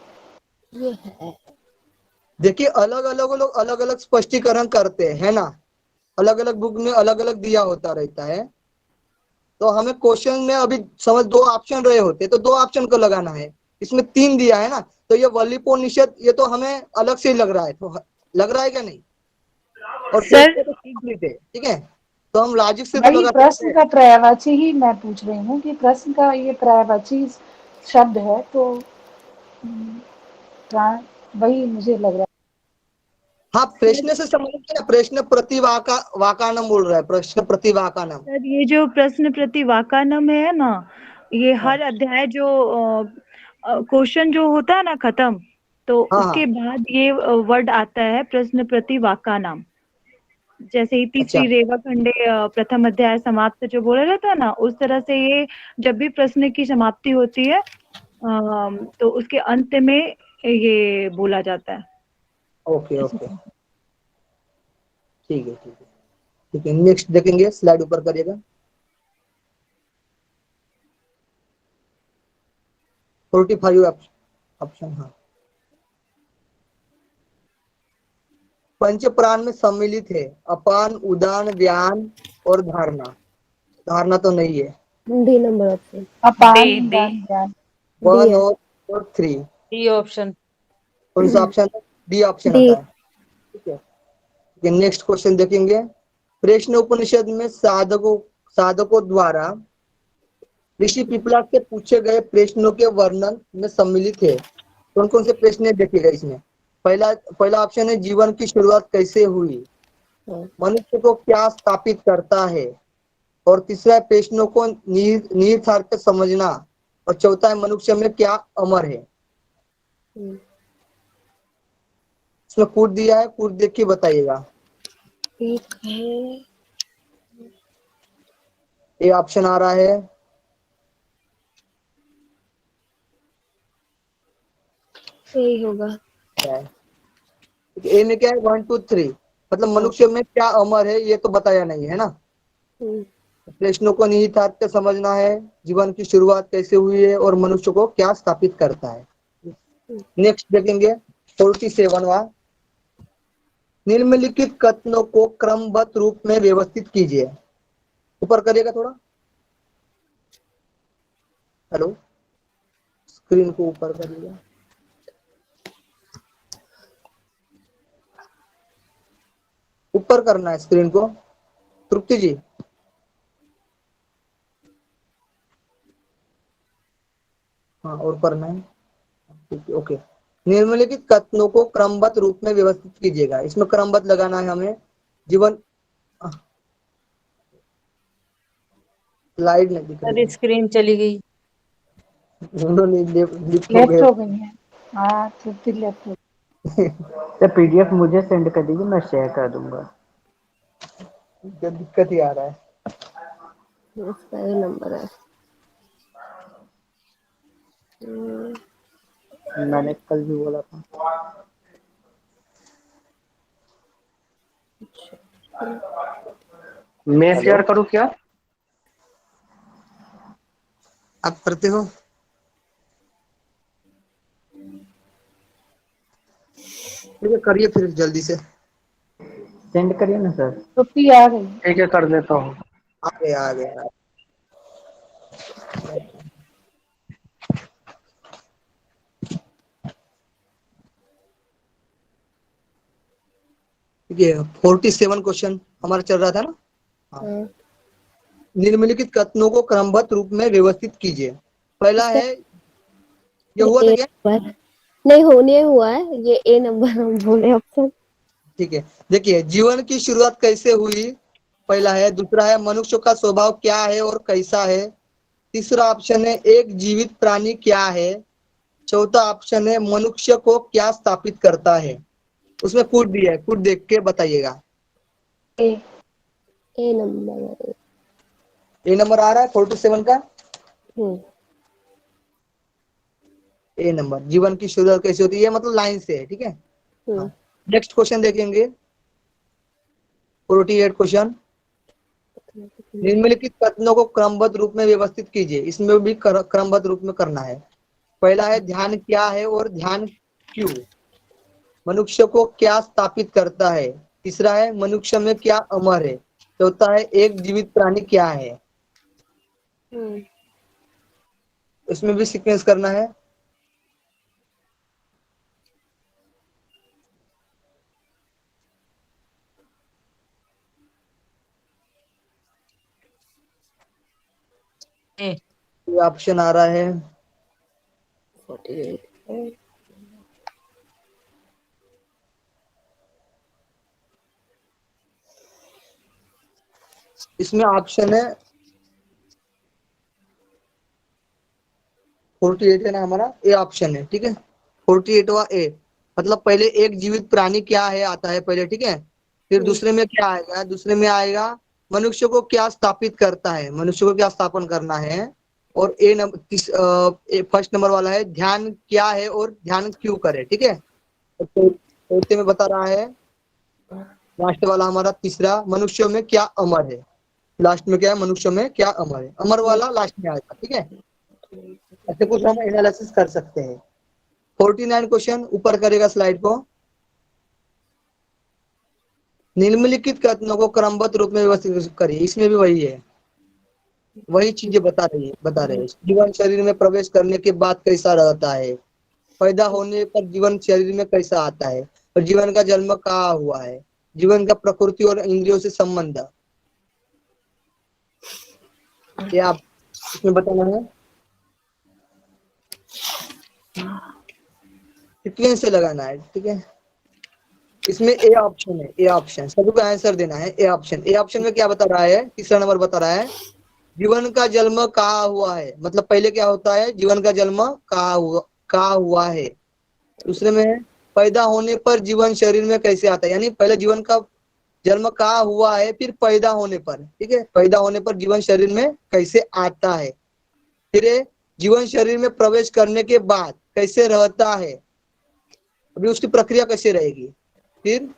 ये है। देखिए, अलग अलग लोग अलग अलग स्पष्टीकरण करते हैं, है ना, अलग अलग बुक में अलग अलग दिया होता रहता है। तो हमें क्वेश्चन में अभी समझ 2 ऑप्शन रहे होते, तो 2 ऑप्शन को लगाना है। इसमें 3 दिया है ना, तो ये वल्लीपोनिषद, ये तो हमें अलग से ही लग रहा है, तो लग रहा है क्या नहीं? और सर प्रश्न तो ठीक नहीं थे, ठीक है, तो हम लॉजिक से तो वही लगा सकते प्रश्न हैं। का पर्यायवाची ही मैं पूछ रही हूँ कि प्रश्न का ये पर्यायवाची शब्द है, तो प्राण वही मुझे लग रहा है। हाँ, प्रश्न से संबंधित है ना, प्रश्न प्रतिवाका वाकानम बोल रहा है, प्रश्न प्रतिवाकानम। सर ये जो प्रश्न प्रतिवाकानम है ना, ये हाँ हर अध्याय जो क्वेश्चन जो होता है ना खत्म, तो हाँ उसके हाँ, बाद ये वर्ड आता है प्रश्न प्रतिवाकानम। जैसे ही अच्छा, तीसरी रेवा खंडे प्रथम अध्याय समाप्त जो बोला जाता है ना, उस तरह से ये जब भी प्रश्न की समाप्ति होती है तो उसके अंत में ये बोला जाता है। ओके ओके, ठीक है ठीक है ठीक है। नेक्स्ट देखेंगे, स्लाइड ऊपर करिएगा। 45 ऑप्शन। हाँ, पंच प्राण में सम्मिलित है अपान, उदान, व्यान और धारणा। धारणा तो नहीं है। D number option. अपान डी डी उदान ज्ञान। 1 डी है। और 3 डी ऑप्शन। कौन सा ऑप्शन है? D option D. आता है, ठीक है। नेक्स्ट क्वेश्चन देखेंगे। प्रश्न उपनिषद में साधकों द्वारा ऋषि पिपलाद से पूछे गए प्रश्नों के वर्णन में सम्मिलित है। कौन कौन से प्रश्न देखिएगा इसमें। पहला ऑप्शन है, जीवन की शुरुआत कैसे हुई, मनुष्य को क्या स्थापित करता है, और तीसरा है प्रश्नों को निहितार्थ समझना, और चौथा है मनुष्य में क्या अमर है। इसमें कूट दिया है, कूट देख के बताइएगा। एक है। ये ऑप्शन आ रहा है, यही होगा। ए में क्या है, 1 2 3, मतलब मनुष्य में क्या अमर है, ये तो बताया नहीं है ना। प्रश्नों को निहितार्थ समझना है, जीवन की शुरुआत कैसे हुई है और मनुष्य को क्या स्थापित करता है। नेक्स्ट देखेंगे 47वां, निम्नलिखित कथनों को क्रमबद्ध रूप में व्यवस्थित कीजिए। ऊपर करिएगा थोड़ा, हेलो, स्क्रीन को ऊपर करिएगा। ऊपर करना है स्क्रीन को, तृप्ति जी। हाँ, और करना है, ओके। निम्नलिखित कथनों को क्रमबद्ध रूप में व्यवस्थित कीजिएगा। इसमें क्रमबद्ध लगाना है हमें। जीवन स्लाइड नहीं दिख रही अरे स्क्रीन चली गई। उन्होंने लिफ्ट लेफ्ट हो गई है। हाँ तृप्ति लेफ्ट हो तो पीडीएफ मुझे सेंड कर दीजिए, मैं शेयर कर दूंगा। दिक्कत ही आ रहा है। इसका ये नंबर है। मैंने कल भी बोला था। मैं शेयर करूँ क्या? आप करते हो? ठीक है, करिए फिर जल्दी से। सेंड करिए ना सर। तृप्ति आ गई। ठीक है, कर देता हूँ। आ गया। ठीक है, 47 क्वेश्चन हमारा चल रहा था ना। हाँ। निम्नलिखित कथनों को क्रमबद्ध रूप में व्यवस्थित कीजिए। पहला है, ये हुआ था क्या? नहीं, होने हुआ है, ये ए नंबर हम बोले ऑप्शन। ठीक है, देखिए जीवन की शुरुआत कैसे हुई, पहला है। दूसरा है मनुष्य का स्वभाव क्या है और कैसा है। तीसरा ऑप्शन है एक जीवित प्राणी क्या है। चौथा ऑप्शन है मनुष्य को क्या स्थापित करता है। उसमें फुट दिया है, फुट देख के बताइएगा। ए नंबर। ए नंबर आ रहा है 47 का। ए नंबर, जीवन की शुरुआत कैसे होती है, मतलब लाइन से है। ठीक है, नेक्स्ट क्वेश्चन देखेंगे 48 क्वेश्चन। निम्नलिखित कथनों को क्रमबद्ध रूप में व्यवस्थित कीजिए। इसमें भी क्रमबद्ध रूप में करना है। पहला है ध्यान क्या है और ध्यान क्यों। मनुष्य को क्या स्थापित करता है। तीसरा है मनुष्य में क्या अमर है। चौथा है एक जीवित प्राणी क्या है। इसमें भी सीक्वेंस करना है। ये ऑप्शन आ रहा है 48। इसमें ऑप्शन है 48 है ना हमारा, ए ऑप्शन है। ठीक है, 48वां ए, मतलब पहले एक जीवित प्राणी क्या है आता है पहले। ठीक है, फिर दूसरे में क्या आएगा, दूसरे में आएगा मनुष्य को क्या स्थापित करता है, मनुष्य को क्या स्थापन करना है। और ए नंबर फर्स्ट नंबर वाला है ध्यान क्या है और ध्यान क्यों करे। ठीक है, तो चौथे में बता रहा है, लास्ट वाला हमारा तीसरा मनुष्य में क्या अमर है। लास्ट में क्या है, मनुष्य में क्या अमर है, अमर वाला लास्ट में आएगा। ठीक है, ऐसे कुछ हम एनालिसिस कर सकते हैं। 49 क्वेश्चन, ऊपर करेगा स्लाइड को। निम्नलिखित कथनों को क्रमबद्ध रूप में व्यवस्थित करिए। इसमें भी वही है, वही चीजें बता रहे हैं। जीवन शरीर में प्रवेश करने के बाद कैसा रहता है। पैदा होने पर जीवन शरीर में कैसा आता है और जीवन का जन्म कहाँ हुआ है। जीवन का प्रकृति और इंद्रियों से संबंध, ये आप इसमें बताना है। सीक्वेंस से लगाना है। ठीक है, इसमें ए ऑप्शन है, ए ऑप्शन सभी को आंसर देना है। ए ऑप्शन, ए ऑप्शन में क्या बता रहा है, तीसरा नंबर बता रहा है जीवन का जन्म कहाँ हुआ है, मतलब पहले क्या होता है, जीवन का जन्म कहाँ हुआ है। दूसरे में पैदा होने पर जीवन शरीर में कैसे आता है, यानी पहले जीवन का जन्म कहाँ हुआ है, फिर पैदा होने पर। ठीक है, पैदा होने पर जीवन शरीर में कैसे आता है। फिर जीवन शरीर में प्रवेश करने के बाद कैसे रहता है, अभी उसकी प्रक्रिया कैसे रहेगी। फिर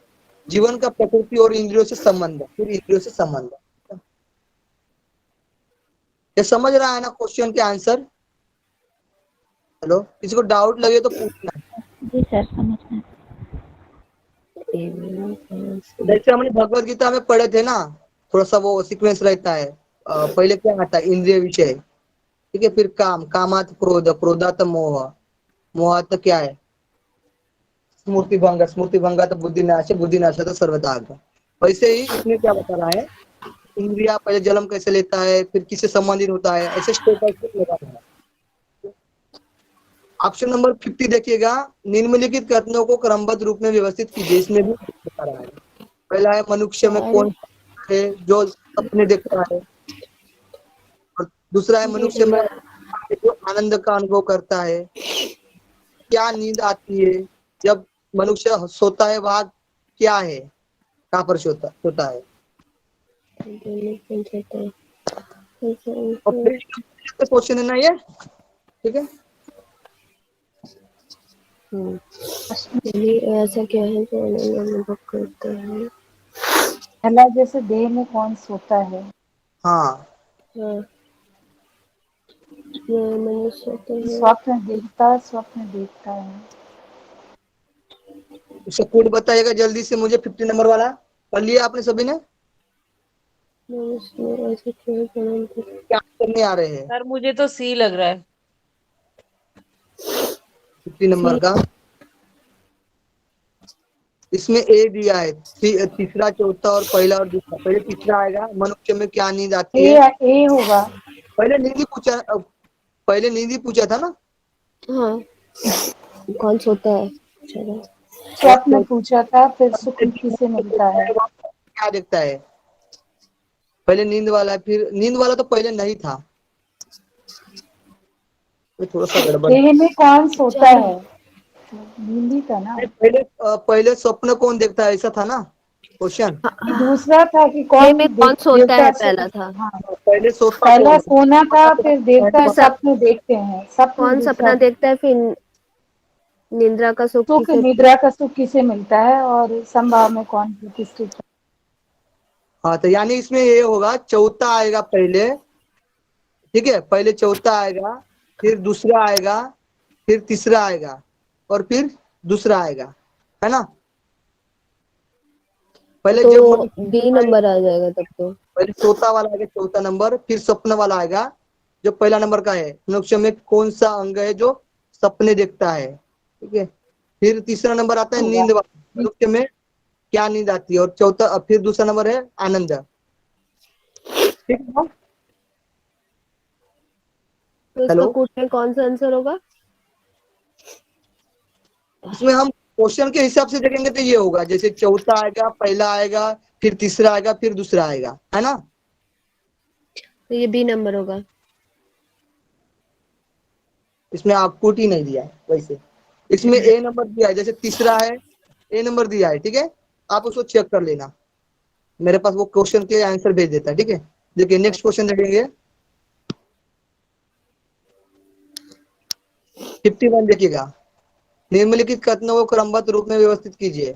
जीवन का प्रकृति और इंद्रियों से संबंध, फिर इंद्रियों से संबंध। ये समझ रहा है ना क्वेश्चन के आंसर? हेलो, किसी को डाउट लगे तो पूछना। जी सर, समझ में। जैसे हमने भगवत गीता में पढ़े थे ना, थोड़ा सा वो सीक्वेंस रहता है। पहले क्या आता है? इंद्रिय विषय, ठीक है, फिर काम, कामात क्रोध, क्रोधात मोह, मोहात क्या है? स्मृति भंग, स्मृति भंगात बुद्धिनाश, बुद्धिनाश तो सर्वदाग। वैसे ही इसमें क्या बता रहा है? इंद्रिया पहले जन्म कैसे लेता है, फिर किससे संबंधित होता है, ऐसे स्टेप बाय स्टेप लगा रहा है। ऑप्शन नंबर 50 देखिएगा, निम्नलिखित कथनों को क्रमबद्ध रूप में व्यवस्थित कीजिए। इसमें भी बता रहा है। पहला है, मनुष्य में कौन है जो सपने देखता है, और दूसरा है, मनुष्य में जो आनंद का अनुभव करता है। क्या नींद आती है? जब मनुष्य सोता है वह क्या है, कहाँ पर सोता सोता है? और क्वेश्चन है ना ये, ठीक है। ऐसा क्या है जो आनंद अनुभव करता है? पहला जैसे देह में कौन सोता है। हाँ, हाँ, मनुष्य तो है। स्वप्न देखता है। उसका कोड बताइएगा जल्दी से मुझे, 50 नंबर वाला। पढ़ लिया आपने सभी ने? मनुष्य में ऐसा क्या है जो आनंद क्या करने आ रहे हैं? सर मुझे तो सी लग रहा है। 50 नंबर का इसमें ए दिया है, तीसरा, चौथा और पहला और दूसरा। पहले तीसरा आएगा, मनुष्य में क्या नींद आती है? ए होगा। पहले नींद ही पूछा, पहले नींद ही पूछा था ना। हाँ, कौन सोता है? चलो, स्वप्न पूछा था, फिर सुख किसे मिलता है। क्या देखता है? पहले नींद वाला है, फिर नींद वाला तो पहले नहीं था, तो थोड़ा सा गड़बड़ है। देह में कौन सोता है, नींद ही था ना। पहले स्वप्न कौन देखता है, ऐसा था ना क्वेश्चन। दूसरा था कि देह कौन में कौन सोता देवता है पहला था। हाँ, पहले सोता पहला कौन? सोना था, फिर देवता फिर स्वप्न देखते हैं। स्वप्न कौन दूसरा सपना देखता है, फिर निद्रा का सुख सुख, किसे? निद्रा का सुख किसे मिलता है, और संभाव में कौन प्रतिष्ठित है। हाँ, तो यानी इसमें ये होगा, चौथा आएगा पहले, ठीक है, पहले चौथा आएगा, फिर दूसरा आएगा, फिर तीसरा आएगा, और फिर दूसरा आएगा, है ना। पहले तो जब बी नंबर आ जाएगा तब तो। पहले चौथा वाला आएगा, चौथा नंबर, फिर स्वप्न वाला आएगा जो पहला नंबर का है, मनुष्य में कौन सा अंग है जो सपने देखता है, ठीक है। फिर तीसरा नंबर आता है नींद वाला, मनुष्य में क्या नींद आती है, और चौथा, फिर दूसरा नंबर है आनंद, ठीक है। तो इसका हेलो, कोट में कौन सा आंसर होगा? इसमें हम क्वेश्चन के हिसाब से देखेंगे तो ये होगा, जैसे चौथा आएगा, पहला आएगा, फिर तीसरा आएगा, फिर दूसरा आएगा, है ना। तो ये बी नंबर होगा। इसमें आपको ही नहीं दिया है वैसे, इसमें ए नंबर दिया है, जैसे तीसरा है, ए नंबर दिया है, ठीक है। आप उसको चेक कर लेना, मेरे पास वो क्वेश्चन के आंसर भेज देता है, ठीक है। देखिए नेक्स्ट क्वेश्चन देखेंगे, 51 देखिएगा, निम्नलिखित कथनों को क्रमबद्ध रूप में व्यवस्थित कीजिए।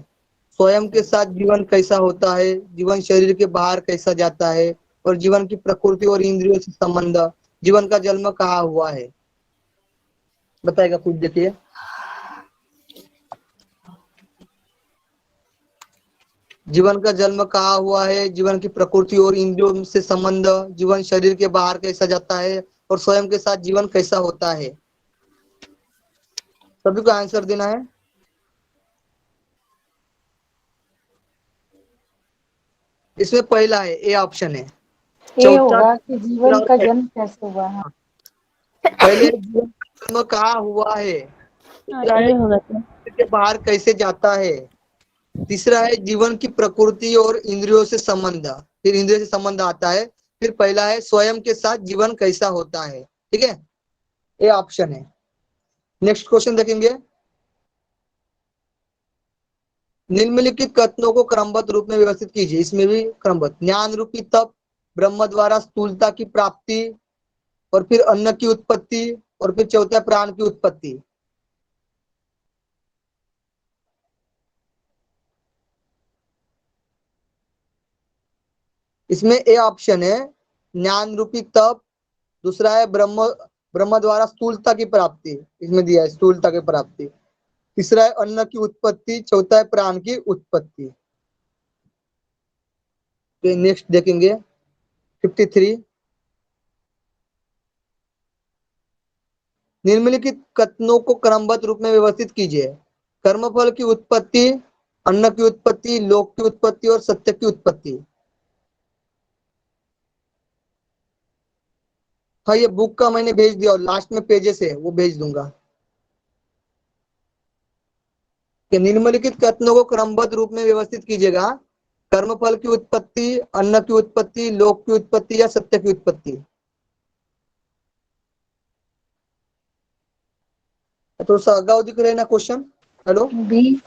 स्वयं के साथ जीवन कैसा होता है, जीवन शरीर के बाहर कैसा जाता है, और जीवन की प्रकृति और इंद्रियों से संबंध, जीवन का जन्म कहाँ हुआ है, बताएगा कुछ। देखिए, जीवन का जन्म कहाँ हुआ है, जीवन की प्रकृति और इंद्रियों से संबंध, जीवन शरीर के बाहर कैसा जाता है, और स्वयं के साथ जीवन कैसा होता है। सभी को आंसर देना है। इसमें पहला है, ए ऑप्शन है। ये चौथा, होगा कि जीवन का जन्म कैसे हुआ है। पहले जीवन का जन्म कहाँ हुआ है, दूसरा है ये होगा तो। के बाहर कैसे जाता है, तीसरा है जीवन की प्रकृति और इंद्रियों से संबंध, फिर इंद्रियों से संबंध आता है, फिर पहला है स्वयं के साथ जीवन कैसा होता है, ठीक है। ये ऑप्शन है। नेक्स्ट क्वेश्चन देखेंगे, निम्नलिखित कथनों को क्रमबद्ध रूप में व्यवस्थित कीजिए। इसमें भी क्रमबद्ध, ज्ञान रूपी तप, ब्रह्म द्वारा स्थूलता की प्राप्ति, और फिर अन्न की उत्पत्ति, और फिर चौथा प्राण की उत्पत्ति। इसमें ए ऑप्शन है, ज्ञान रूपी तप, दूसरा है ब्रह्म ब्रह्म द्वारा स्थूलता की प्राप्ति, इसमें दिया है स्थूलता की प्राप्ति। तीसरा है अन्न की उत्पत्ति, चौथा है प्राण की उत्पत्ति। नेक्स्ट देखेंगे 53। निम्नलिखित कथनों को क्रमबद्ध रूप में व्यवस्थित कीजिए। कर्मफल की उत्पत्ति, अन्न की उत्पत्ति, लोक की उत्पत्ति और सत्य की उत्पत्ति। हाँ, ये बुक का मैंने भेज दिया और लास्ट में पेजेस है वो भेज दूंगा। कि निम्नलिखित कथनों को क्रमबद्ध रूप में व्यवस्थित कीजिएगा। कर्मफल की उत्पत्ति, अन्न की उत्पत्ति, लोक की उत्पत्ति या सत्य की उत्पत्ति। थोड़ा सा अगाऊ दिख रहे हैं ना question. Hello, B.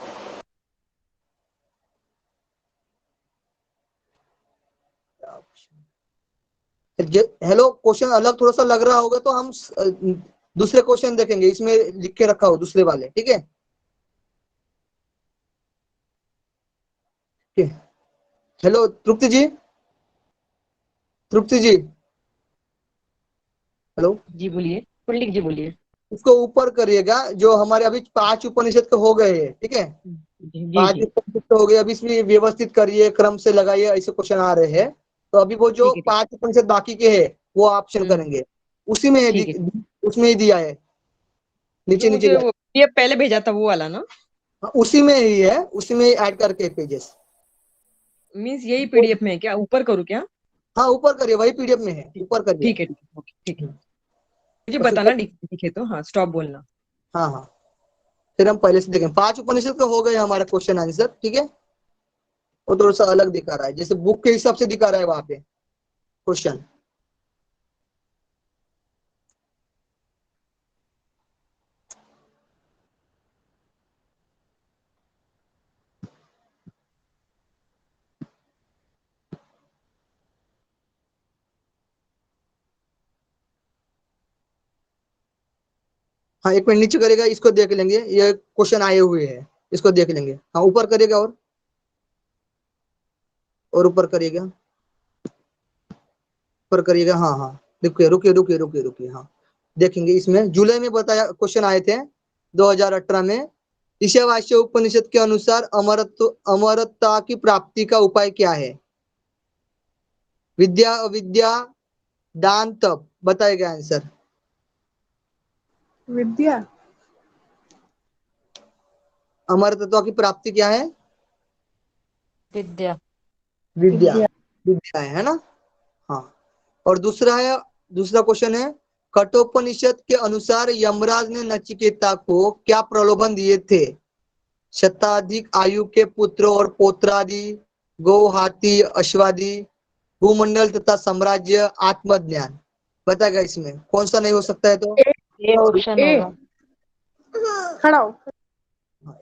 Hello, question अलग थोड़ा सा लग रहा होगा तो हम दूसरे क्वेश्चन देखेंगे, इसमें लिख के रखा हो दूसरे वाले, ठीक है। हेलो तृप्ति जी, तृप्ति जी, हेलो जी बोलिए, पंडित जी बोलिए। उसको ऊपर करिएगा, जो हमारे अभी 5 उपनिषद के हो गए हैं, ठीक है। जी 5 जी उपनिषद के हो गए, अभी इसमें व्यवस्थित करिए, क्रम से लगाइए, ऐसे क्वेश्चन आ रहे हैं। तो अभी वो जो ठीक है 5 उपनिषद बाकी के हैं वो ऑप्शन करेंगे, उसी में ठीक है। उसमें ही दिया है, नीचे जो नीचे मुझे वो PDF पहले भेजा था वो वाला ना, उसी में ही है, उसी में ही ऐड करके पेजेस। मीन्स यही PDF में है क्या? ऊपर करूँ क्या? हाँ ऊपर करिए, वही पीडीएफ में है, ऊपर करिए। ठीक है ठीक है, ओके, ठीक है। मुझे बताना दिखे तो, हाँ स्टॉप बोलना। हाँ हाँ, फिर हम पहले से देखें। 5 उपनिषद का हो गए हमारा क्वेश्चन आंसर, ठीक है। वो थोड़ा सा अलग दिखा रहा है, जैसे बुक के हिसाब से दिखा रहा है वहां पे क्वेश्चन। हाँ एक मिनट नीचे करेगा, इसको देख लेंगे, ये क्वेश्चन आए हुए हैं, इसको देख लेंगे। हाँ ऊपर करिएगा और ऊपर करिएगा, ऊपर करिएगा। हाँ हाँ, रुकिए रुकिए रुकिए रुकिए रुकिए, हाँ देखेंगे। इसमें जुलाई में बताया क्वेश्चन आए थे 2018 में। ईशावास्य उपनिषद के अनुसार अमरता की प्राप्ति का उपाय क्या है? विद्या, अविद्या, दान, तप। बताएगा आंसर। विद्या। अमर तत्व की प्राप्ति क्या है? विद्या। विद्या, विद्या है ना। हाँ, और दूसरा क्वेश्चन है, कठोपनिषद के अनुसार यमराज ने नचिकेता को क्या प्रलोभन दिए थे? शताधिक आयु के पुत्र और पौत्रादि, गौ, हाथी, अश्वादि, भूमंडल तथा साम्राज्य, आत्मज्ञान। बताएगा इसमें कौन सा नहीं हो सकता है? तो ए ऑप्शन होगा। खड़ा हो।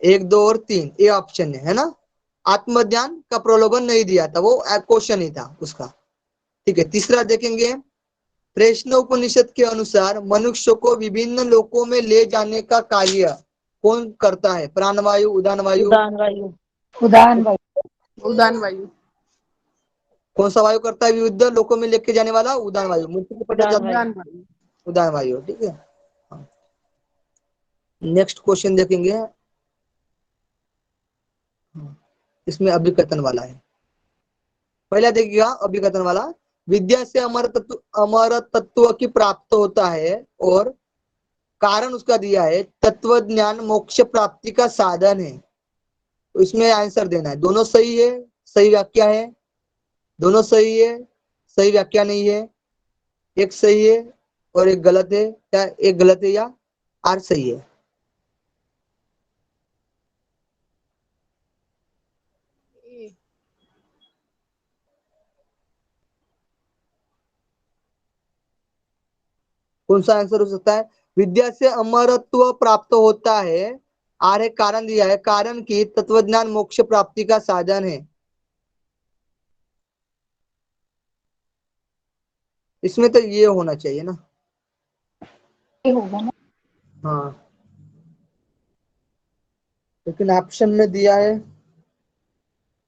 1, 2 और 3 ये ऑप्शन है ना। आत्मज्ञान का प्रलोभन नहीं दिया था, वो क्वेश्चन ही था उसका, ठीक है। तीसरा देखेंगे, प्रश्न उपनिषद के अनुसार मनुष्य को विभिन्न लोकों में ले जाने का कार्य कौन करता है? प्राणवायु, उदान वायु? उदान वायु। उदान वायु। उदान वायु। कौन सा वायु करता है विविध लोकों में लेके जाने वाला? उदान वायु। मूर्ति को पता उदान चलता है, उदान वायु। उदान वायु, ठीक है। नेक्स्ट क्वेश्चन देखेंगे, इसमें अभिकथन वाला है। पहला देखिएगा अभिकथन वाला। विद्या से अमर तत्व की प्राप्त होता है और कारण उसका दिया है तत्व ज्ञान मोक्ष प्राप्ति का साधन है। तो इसमें आंसर देना है। दोनों सही है, सही व्याख्या है, दोनों सही है, सही व्याख्या नहीं है, एक सही है और एक गलत है, या एक गलत है या आर सही है। कौन सा आंसर हो सकता है? विद्या से अमरत्व प्राप्त होता है, आर है कारण दिया है, कारण की तत्वज्ञान मोक्ष प्राप्ति का साधन है। इसमें तो ये होना चाहिए ना, ये होगा ना। हाँ, लेकिन ऑप्शन में दिया है,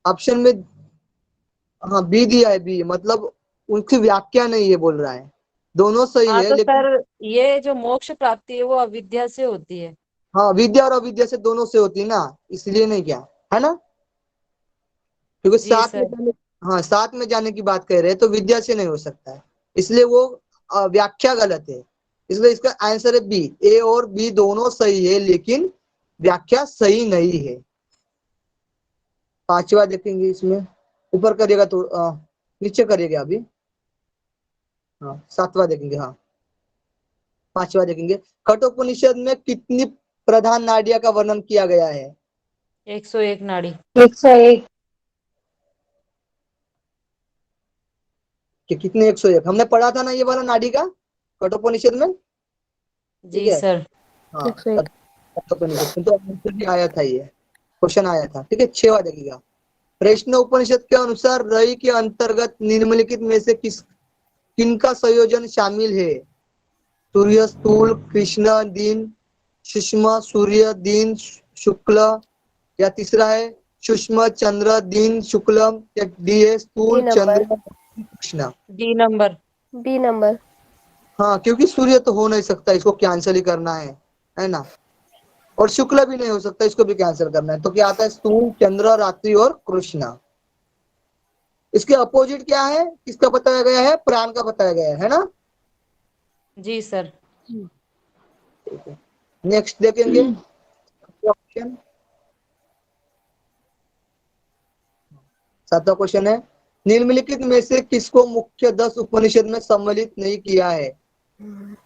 ऑप्शन में हाँ बी दिया है, बी मतलब उनकी व्याख्या नहीं है बोल रहा है। दोनों सही हाँ है तो लेकिन सर ये जो मोक्ष प्राप्ति है वो अविद्या से होती है। हाँ, विद्या और अविद्या से दोनों से होती है ना, इसलिए नहीं क्या है ना, क्योंकि जी साथ में सर। जाने, हाँ साथ में जाने की बात कर रहे हैं तो विद्या से नहीं हो सकता है, इसलिए वो व्याख्या गलत है, इसलिए इसका आंसर है बी। ए और बी दोनों सही है लेकिन व्याख्या सही नहीं है। पांचवा देखेंगे इसमें, ऊपर करिएगा तो नीचे करिएगा अभी, हाँ सातवां देखेंगे, हाँ पांचवा देखेंगे। कठोपनिषद में कितनी प्रधान नाड़ियां का वर्णन किया गया है? 101 नाड़ी। 101। कि कितने? 101 हमने पढ़ा था ना ये वाला नाड़ी का कठोपनिषद में, ठीक जी है। सर। हाँ 101। कठोपनिषद में तो आंसर भी आया था, ये क्वेश्चन आया था, ठीक है। 6वां देखिएगा। प्रश्न उपनिषद के अनुसार रई के अंतर्गत निम्नलिखित में से किनका संयोजन शामिल है? सूर्य स्थूल, कृष्ण दिन, सूक्ष्म सूर्य दिन शुक्ल, या तीसरा है सूक्ष्म चंद्र दिन शुक्ल, या डी है स्थूल चंद्र कृष्ण। D number. B number. हाँ क्योंकि सूर्य तो हो नहीं सकता, इसको कैंसिल ही करना है ना, और शुक्ल भी नहीं हो सकता, इसको भी कैंसिल करना है, तो क्या आता है? स्थूल चंद्र रात्रि और कृष्ण। इसके अपोजिट क्या है, किसका बताया गया है? प्राण का बताया गया है ना। जी सर। नेक्स्ट देखेंगे ऑप्शन। 7वां क्वेश्चन है, निम्नलिखित में से किसको मुख्य 10 उपनिषद में सम्मिलित नहीं किया है?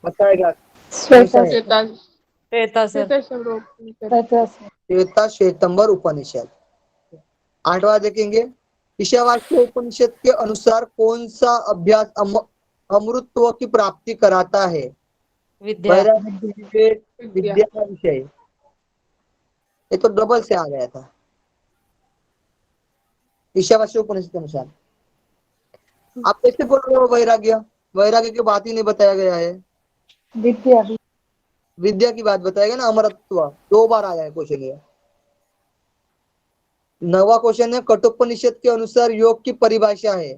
बताएगा श्वेता श्वेता सर। श्वेता श्वेतंबर उपनिषद। 8वां देखेंगे, ईशावास्य उपनिषद के अनुसार कौन सा अभ्यास अमृतत्व की प्राप्ति कराता है? विद्या। वैराग्य, विवेक, विद्या, विषय। ये तो डबल से आ गया था। ईशावास्य उपनिषद के अनुसार आप कैसे बोल रहे हो वैराग्य? वैराग्य की बात ही नहीं बताया गया है। विद्या। विद्या की बात बताएगा ना, अमरत्व 2 बार आया है क्वेश्चन ये। 9वां क्वेश्चन है, कठोपनिषद के अनुसार योग की परिभाषा है।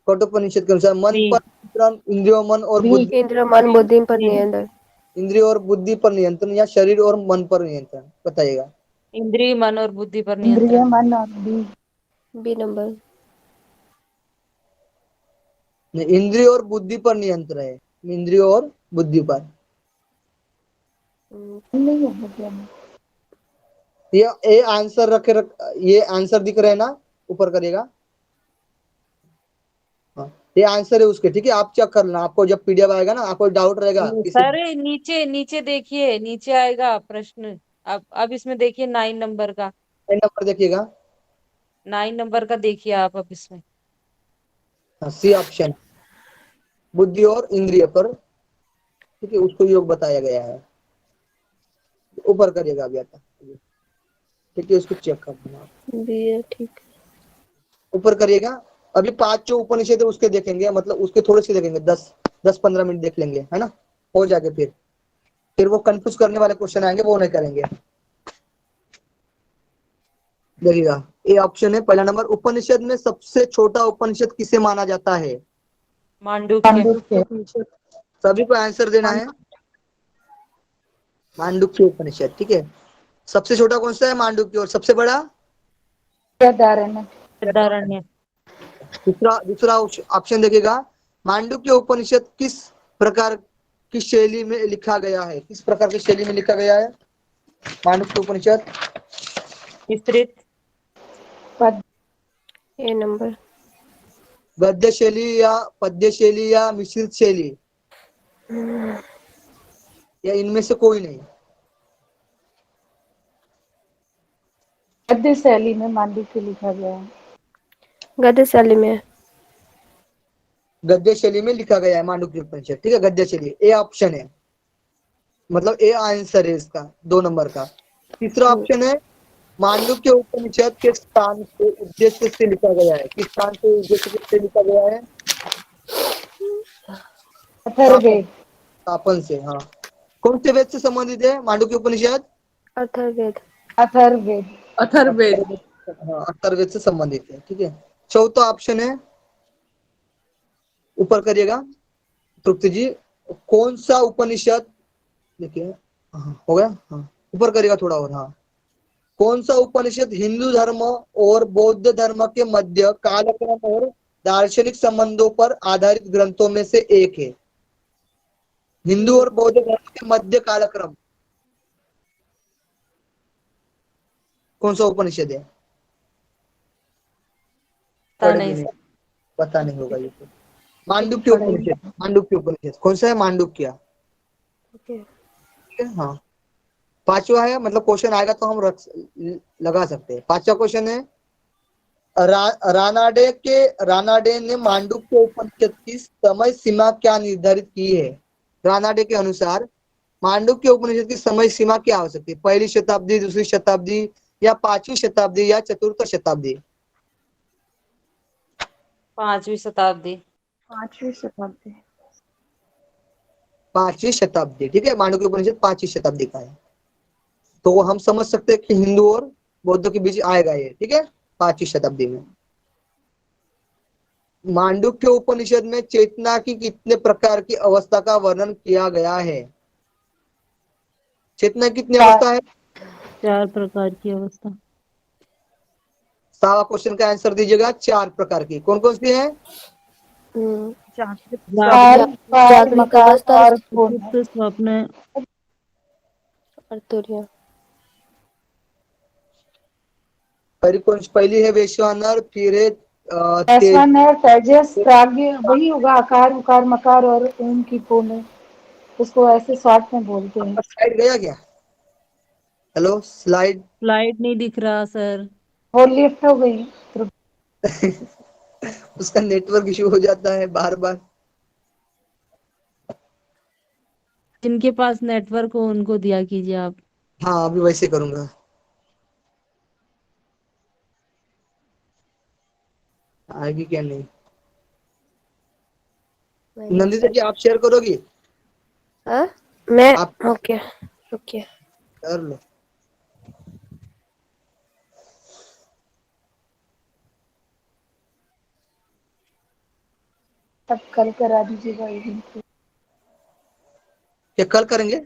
कठोपनिषद के अनुसार मन पर नियंत्रण, इंद्रियों मन और बुद्धि, इंद्र मन बुद्धि पर नियंत्रण। इंद्रिय और बुद्धि पर नियंत्रण, या शरीर और मन पर नियंत्रण, बताइएगा। इंद्रिय मन और बुद्धि पर इंद्रिय नियंत्रण। मन और बी नंबर। इंद्रिय और बुद्धि पर नियंत्रण है, इंद्रिय और बुद्धि पर। नहीं है विद्या में। ये आंसर ये आंसर दिख रहे हैं ना, ऊपर करिएगा। हाँ ये आंसर है उसके, ठीक है। आप चेक कर लेना, आपको जब पीडीएफ आएगा ना, आपको डाउट रहेगा सर नीचे नीचे देखिए, नीचे आएगा प्रश्न। अब इसमें देखिए 9 नंबर का। नंबर देखिएगा, 9 नंबर का देखिए आप अब इसमें। सी ऑप्शन, बुद्धि और इंद्रिय पर, ठीक है, उसको योग बताया गया है। ऊपर करिएगा अभी आता, ठीक है, उसको चेक कर देना। बी है, ठीक। ऊपर करिएगा। अभी 5 जो उपनिषद है उसके देखेंगे, मतलब उसके थोड़े से देखेंगे, 10-15 मिनट देख लेंगे, है ना, हो जाएगा। फिर वो कंफ्यूज करने वाले क्वेश्चन आएंगे, वो नहीं करेंगे। देखिएगा, ये ऑप्शन है पहला नंबर, उपनिषद में सबसे छोटा उपनिषद किसे माना जाता है? मांडुक्य। सभी को आंसर देना है। मांडुक्य उपनिषद, ठीक है। सबसे छोटा कौन सा है? मांडुक्य। और सबसे बड़ा? बृहदारण्य। दूसरा ऑप्शन देखिएगा, मांडुक्य उपनिषद किस प्रकार की शैली में लिखा गया है? किस प्रकार की शैली में लिखा गया है मांडुक्य उपनिषद? विस्तृत। ए नंबर। गद्य शैली या पद्य शैली या मिश्रित शैली, या इनमें से कोई नहीं? गद्य शैली में मांडुक्य लिखा गया है। गद्य शैली में। गद्य शैली में लिखा गया है मांडुक्य उपनिषद, ठीक है, गद्य शैली। ए ऑप्शन है, मतलब ए आंसर है इसका 2 नंबर का। तीसरा ऑप्शन है, मांडुक्य उपनिषद के स्थान से उद्देश्य से लिखा गया है। किस स्थान से उद्देश्य से लिखा गया है? अथर्ववेद। स्थापन से, हाँ। कौन से वेद से संबंधित है मांडुक्य उपनिषद? अथर्ववेद। अथर्ववेद। हाँ अथर्ववेद से संबंधित है, ठीक है। चौथा ऑप्शन है, ऊपर करिएगा, तृप्ति जी, कौन सा उपनिषद, देखिए हाँ, हो गया, हाँ ऊपर करेगा थोड़ा और, हाँ कौन सा उपनिषद हिंदू धर्म और बौद्ध धर्म के मध्य कालक्रम और दार्शनिक संबंधों पर आधारित ग्रंथों में से एक है? हिंदू और बौद्ध धर्म के मध्य कालक्रम कौन सा उपनिषद है? पता पढ़े भी नहीं नहीं, सर। पता नहीं होगा ये तो। मांडुक्य उपनिषद, मांडुक्य उपनिषद कौन सा है? मांडुक्य, ठीक है, हाँ। पांचवा है, मतलब क्वेश्चन आएगा तो हम लगा सकते हैं। पांचवा क्वेश्चन है, रानाडे ने मांडुक्य उपनिषद की समय सीमा क्या निर्धारित की है? रानाडे के अनुसार मांडुक्य उपनिषद की समय सीमा क्या हो सकती है? पहली शताब्दी, दूसरी शताब्दी, या पांचवी शताब्दी, या चतुर्थ शताब्दी? 5वीं शताब्दी। 5वीं शताब्दी। 5वीं शताब्दी, ठीक है, मांडुक्य उपनिषद 5वीं शताब्दी का है। तो हम समझ सकते हैं कि हिंदू और बौद्ध के बीच आएगा ये, ठीक है, 5वीं शताब्दी में। मांडुक्य उपनिषद में चेतना की कितने प्रकार की अवस्था का वर्णन किया गया है? चेतना कितनी अवस्था है? 4 प्रकार की अवस्था। सावा क्वेश्चन का आंसर दीजिएगा। 4 प्रकार की, कौन कौन सी है? जागृत अवस्था और पूर्ण। स्वप्न। और तुरैया। पहली है वैश्वानर, फिर है ऐश्वन है, तेजस, प्राज्ञ, वही होगा आकार, उकार, मकार और ओम की पूर्ण। उसको ऐसे शॉर्ट में बोलते हैं। स्लाइड गया क्या? हेलो, स्लाइड स्लाइड नहीं दिख रहा सर। वो लिफ्ट हो गई। उसका नेटवर्क इशू हो जाता है बार बार। जिनके पास नेटवर्क हो उनको दिया कीजिए आप। हाँ, अभी वैसे करूंगा। आएगी क्या? नहीं। नंदिता जी, आप शेयर करोगी? हाँ मैं, आप ओके ओके। कर लो। तब कल करा दीजिएगा इवनिंग को। क्या कल करेंगे?